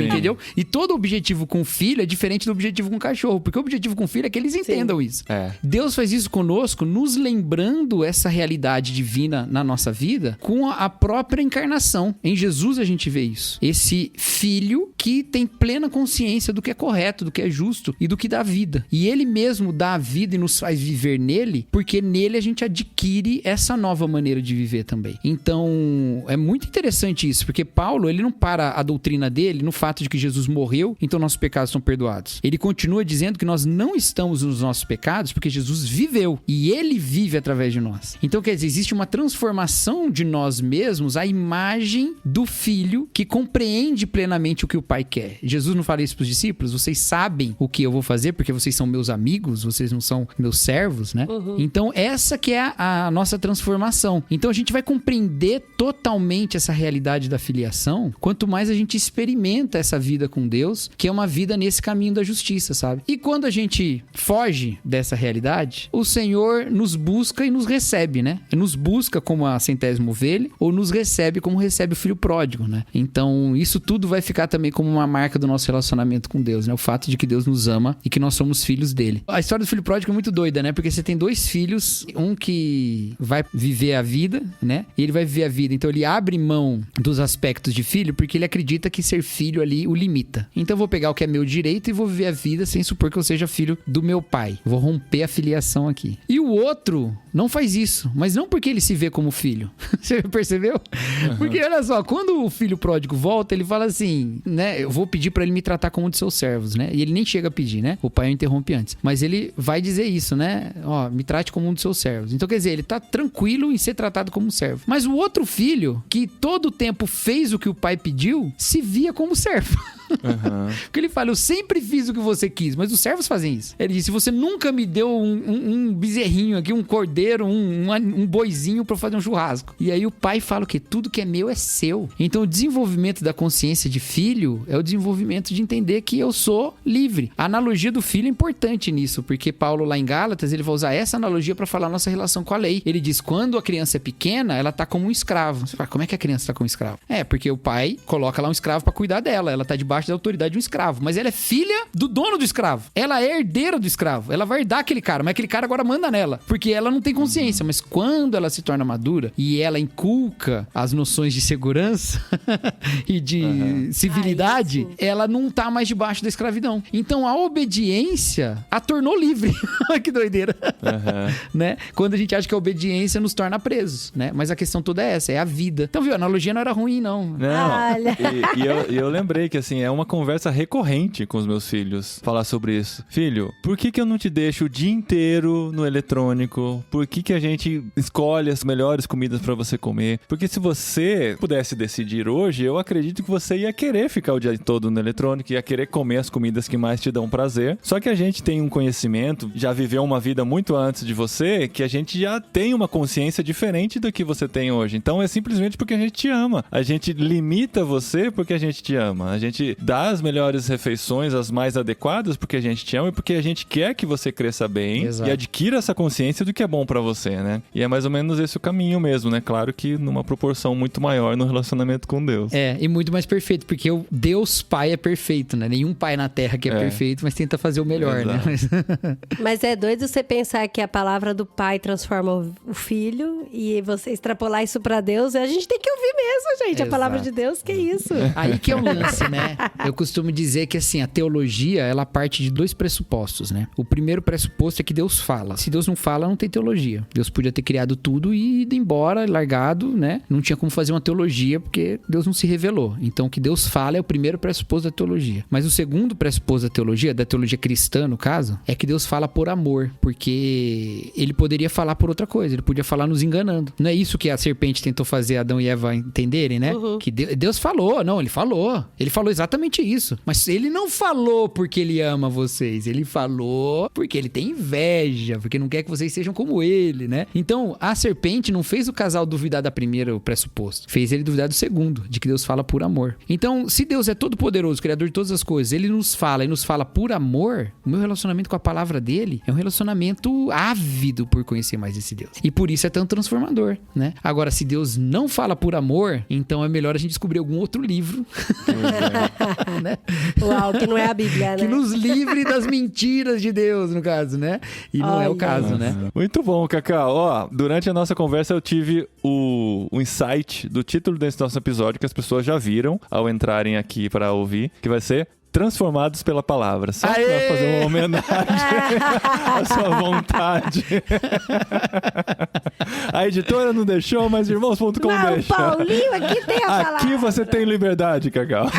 Entendeu? E todo objetivo com filho é diferente do objetivo com cachorro, porque o objetivo com filho é que eles entendam isso. Deus faz isso conosco, nos lembrando essa realidade divina na nossa vida com a própria encarnação. Em Jesus a gente vê isso. Esse filho que tem plena consciência do que é correto, do que é justo e do que dá vida. E ele mesmo dá a vida e nos faz viver nele, porque nele a gente adquire essa nova maneira de viver também. Então, é muito interessante isso, porque Paulo, ele não para a doutrina dele no fato de que Jesus morreu, então nossos pecados são perdoados. Ele continua dizendo que nós não estamos nos nossos pecados porque Jesus viveu e ele vive através de nós. Então, quer dizer, existe uma transformação de nós mesmos à imagem do filho que compreende plenamente o que o pai quer. Jesus não fala isso para os discípulos? Vocês sabem o que eu vou fazer porque vocês são meus amigos, vocês não são meus servos, né? Então essa que é a nossa transformação. Então a gente vai compreender totalmente essa realidade da filiação quanto mais a gente experimenta essa vida com Deus, que é uma vida nesse caminho da justiça, sabe? E quando a gente foge dessa realidade, o Senhor nos busca e nos recebe, né? Nos busca como a 100ª ovelha ou nos recebe como recebe o filho pródigo, né? Então, isso tudo vai ficar também como uma marca do nosso relacionamento com Deus, né? O fato de que Deus nos ama e que nós somos filhos dele. A história do filho pródigo é muito doida, né? Porque você tem dois filhos, um que vai viver a vida, né? E ele vai viver a vida, então ele abre mão dos aspectos de filho porque ele acredita que ser filho ali o limita. Então eu vou pegar o que é meu direito e vou viver a vida sem supor que eu seja filho do meu pai. Vou romper a filiação aqui. E o outro não faz isso, mas não porque ele se vê como filho. Você percebeu? Porque olha só, quando o filho pródigo volta, ele fala assim, né? Eu vou pedir pra ele me tratar como um de seus servos, né? E ele nem chega a pedir, né? O pai o interrompe antes. Mas ele vai dizer isso, né? Ó, me trate como um de seus servos. Então, quer dizer, ele tá tranquilo em ser tratado como um servo. Mas o outro filho, que todo o tempo fez o que o pai pediu, se via como servo. Porque ele fala, eu sempre fiz o que você quis, mas os servos fazem isso. Ele disse, você nunca me deu um bezerrinho aqui, um cordeiro, um boizinho pra fazer um churrasco. E aí o pai fala o quê? Tudo que é meu é seu. Então o desenvolvimento da consciência de filho é o desenvolvimento de entender que eu sou livre. A analogia do filho é importante nisso, porque Paulo lá em Gálatas, ele vai usar essa analogia pra falar a nossa relação com a lei. Ele diz, quando a criança é pequena, ela tá como um escravo. Você fala, como é que a criança tá como um escravo? É, porque o pai coloca lá um escravo pra cuidar dela. Ela tá debaixo da autoridade de um escravo. Mas ela é filha do dono do escravo. Ela é herdeira do escravo. Ela vai herdar aquele cara, mas aquele cara agora manda nela. Porque ela não tem consciência. Mas quando ela se torna madura e ela inculca as noções de segurança e de civilidade, ela não tá mais debaixo da escravidão. Então a obediência a tornou livre. Que doideira. Né? Quando a gente acha que a obediência nos torna presos, né? Mas a questão toda é essa, é a vida. Então, viu? A analogia não era ruim, não. Não. E eu lembrei que, assim, é uma conversa recorrente com os meus filhos falar sobre isso. Filho, por que eu não te deixo o dia inteiro no eletrônico? Por que a gente escolhe as melhores comidas pra você comer? Porque se você pudesse decidir hoje, eu acredito que você ia querer ficar o dia todo no eletrônico, ia querer comer as comidas que mais te dão prazer. Só que a gente tem um conhecimento, já viveu uma vida muito antes de você, que a gente já tem uma consciência diferente do que você tem hoje. Então é simplesmente porque a gente te ama. A gente limita você porque a gente te ama. A gente dá as melhores refeições, as mais adequadas porque a gente te ama e porque a gente quer que você cresça bem. Exato. E adquira essa consciência do que é bom pra você, né? E é mais ou menos esse o caminho mesmo, né? Claro que numa proporção muito maior no relacionamento com Deus. E muito mais perfeito, porque o Deus Pai é perfeito, né? Nenhum pai na Terra que é perfeito, mas tenta fazer o melhor, né? Mas é doido você pensar que a palavra do pai transforma o filho e você extrapolar isso pra Deus. A gente tem que ouvir mesmo, gente. A palavra de Deus, que é isso? Aí que é o lance, né? Eu costumo dizer que, assim, a teologia, ela parte de 2 pressupostos, né? O primeiro pressuposto é que Deus fala. Se Deus não fala, não tem teologia. Deus podia ter criado tudo e ido embora, largado, né? Não tinha como fazer uma teologia porque Deus não se revelou. Então, o que Deus fala é o primeiro pressuposto da teologia. Mas o segundo pressuposto da teologia cristã, no caso, é que Deus fala por amor, porque ele poderia falar por outra coisa, ele podia falar nos enganando. Não é isso que a serpente tentou fazer Adão e Eva entenderem, né? Que Deus falou. Não, ele falou. Ele falou exatamente isso. Mas ele não falou porque ele ama vocês. Ele falou porque ele tem inveja, porque não quer que vocês sejam como ele, né? Então, a serpente não fez o casal duvidar da primeira pressuposto. Fez ele duvidar do segundo, de que Deus fala por amor. Então, se Deus é todo poderoso, criador de todas as coisas, ele nos fala e nos fala por amor, o meu relacionamento com a palavra dele é um relacionamento ávido por conhecer mais esse Deus. E por isso é tão transformador, né? Agora, se Deus não fala por amor, então é melhor a gente descobrir algum outro livro. Né? Uau, que não é a Bíblia, né? Que nos livre das mentiras de Deus, no caso, né? E não é o caso, né? Muito bom, Cacau. Ó, durante a nossa conversa eu tive o insight do título desse nosso episódio que as pessoas já viram ao entrarem aqui para ouvir, que vai ser Transformados pela Palavra. Só pra fazer uma homenagem à sua vontade. A editora não deixou, mas irmãos.com deixa. Paulinho aqui tem a palavra. Aqui você tem liberdade, Cacau.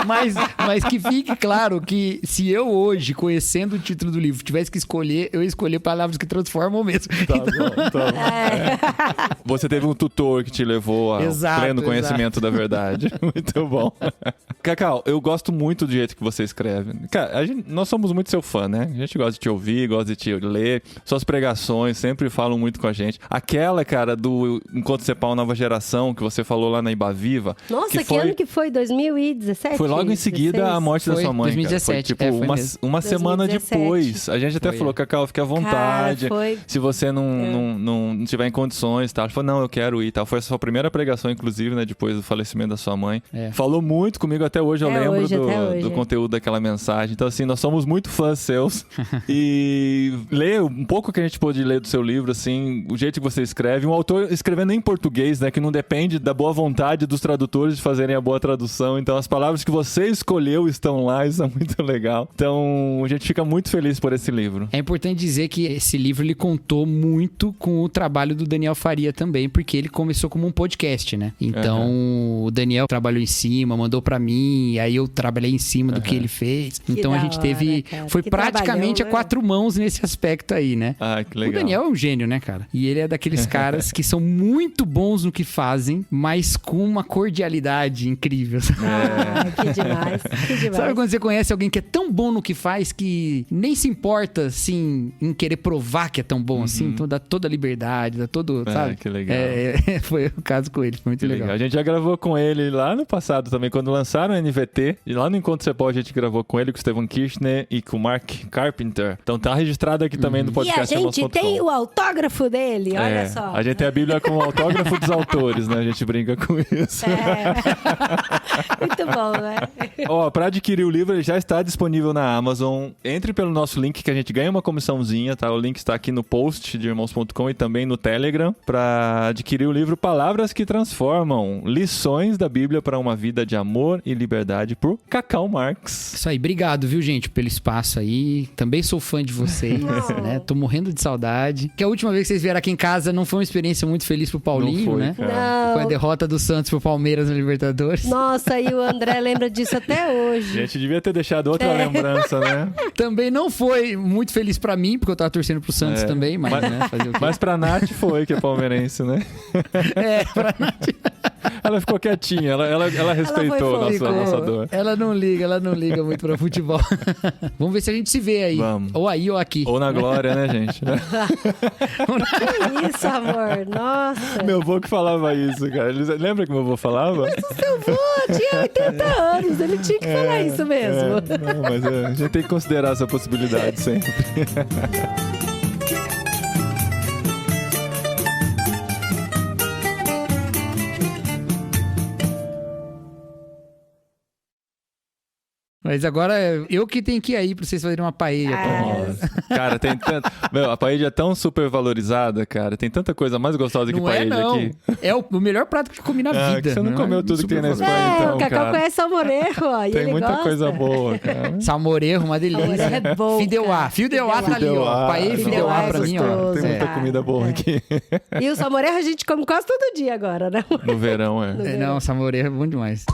mas que fique claro que se eu hoje, conhecendo o título do livro, tivesse que escolher, eu ia escolher palavras que transformam mesmo. Tá bom. Você teve um tutor que te levou ao pleno conhecimento da verdade. Muito bom. Cacau, eu gosto muito do jeito que você escreve. Cara, nós somos muito seu fã, né? A gente gosta de te ouvir, gosta de te ler. Suas pregações sempre falam muito com a gente. Aquela, cara, do Encontro Cepal Nova Geração, que você falou lá na Ibaviva. Nossa, que ano que foi? 2017? Foi logo em seguida 16? A morte da sua mãe. 2017. Cara. Foi tipo uma semana depois. A gente até falou, Cacau, fique à vontade. Cara, se você não tiver em condições e tal. Ele falou, não, eu quero ir e tal. Foi a sua primeira pregação, inclusive, né? Depois do falecimento da sua mãe. Falou muito comigo até hoje, eu lembro do conteúdo daquela mensagem. Então, assim, nós somos muito fãs seus. E ler um pouco que a gente pôde ler do seu livro, assim, o jeito que você escreve. Um autor escrevendo em português, né? Que não depende da boa vontade dos tradutores de fazerem a boa tradução. Então, as palavras que você escolheu estão lá, isso é muito legal. Então, a gente fica muito feliz por esse livro. É importante dizer que esse livro, ele contou muito com o trabalho do Daniel Faria também, porque ele começou como um podcast, né? Então, o Daniel trabalhou em cima, mandou pra mim, aí eu trabalhei em cima cima do que ele fez. Então a da gente hora, teve... cara. Foi Que praticamente trabalhão, a 4 mãos nesse aspecto aí, né? Ah, que O legal. Daniel é um gênio, né, cara? E ele é daqueles caras que são muito bons no que fazem, mas com uma cordialidade incrível. Ah, que demais, que demais. Sabe quando você conhece alguém que é tão bom no que faz que nem se importa, assim, em querer provar que é tão bom assim? Então dá toda a liberdade, dá todo, sabe? Que legal. Foi o caso com ele, foi muito Que legal. legal. A gente já gravou com ele lá no passado também, quando lançaram o NVT. E lá no Encontro Você Pode, a gente gravou com ele, com o Steven Kirchner e com o Mark Carpenter. Então tá registrado aqui também no E a podcast. gente tem o autógrafo dele, olha só. A gente tem a Bíblia com o autógrafo dos autores, né? A gente brinca com isso. Muito bom, né? Ó, pra adquirir o livro, ele já está disponível na Amazon. Entre pelo nosso link que a gente ganha uma comissãozinha, tá? O link está aqui no post de irmãos.com e também no Telegram pra adquirir o livro Palavras que Transformam, Lições da Bíblia para uma Vida de Amor e Liberdade, por Cacau Marx. Isso aí, obrigado, viu, gente, pelo espaço aí. Também sou fã de vocês, né? Tô morrendo de saudade. Que a última vez que vocês vieram aqui em casa não foi uma experiência muito feliz pro Paulinho, Não foi, né? cara. Com a derrota do Santos pro Palmeiras na Libertadores. Nossa, e o André lembra disso até A hoje. gente devia ter deixado outra lembrança, né? Também não foi muito feliz pra mim, porque eu tava torcendo pro Santos também, mas, né, fazer o quê? Mas pra Nath foi, que é palmeirense, né? Pra Nath. Ela ficou quietinha, ela respeitou foi nossa dor. Ela não liga muito pra futebol. Vamos ver se a gente se vê aí. Vamos. Ou aí ou aqui. Ou na glória, né, gente? Que isso, amor. Nossa. Meu avô que falava isso, cara. Lembra que meu avô falava? Seu avô tinha 80 anos, ele tinha que falar isso mesmo. Não, mas a gente tem que considerar essa possibilidade sempre. Mas agora eu que tenho que ir aí pra vocês fazerem uma paella pra mim. Nossa. Cara, tem tanto... Meu, a paella é tão super valorizada, cara. Tem tanta coisa mais gostosa que Não é, paella não. aqui. É o melhor prato que eu comi na vida. Que você não comeu tudo que tem na super Espanha, então, o Cacau cara. conhece salmorejo, ó. E Tem ele muita gosta. coisa boa, cara. Salmorejo, uma delícia. Salmorejo é bom, Fideuá. cara. Fideuá tá ali, ó. Paella e Fideuá Fideuá é pra mim, ó. gostoso. Tem muita É. comida boa aqui. E o salmorejo a gente come quase todo dia agora, né? No verão, é. Não, salmorejo é bom demais.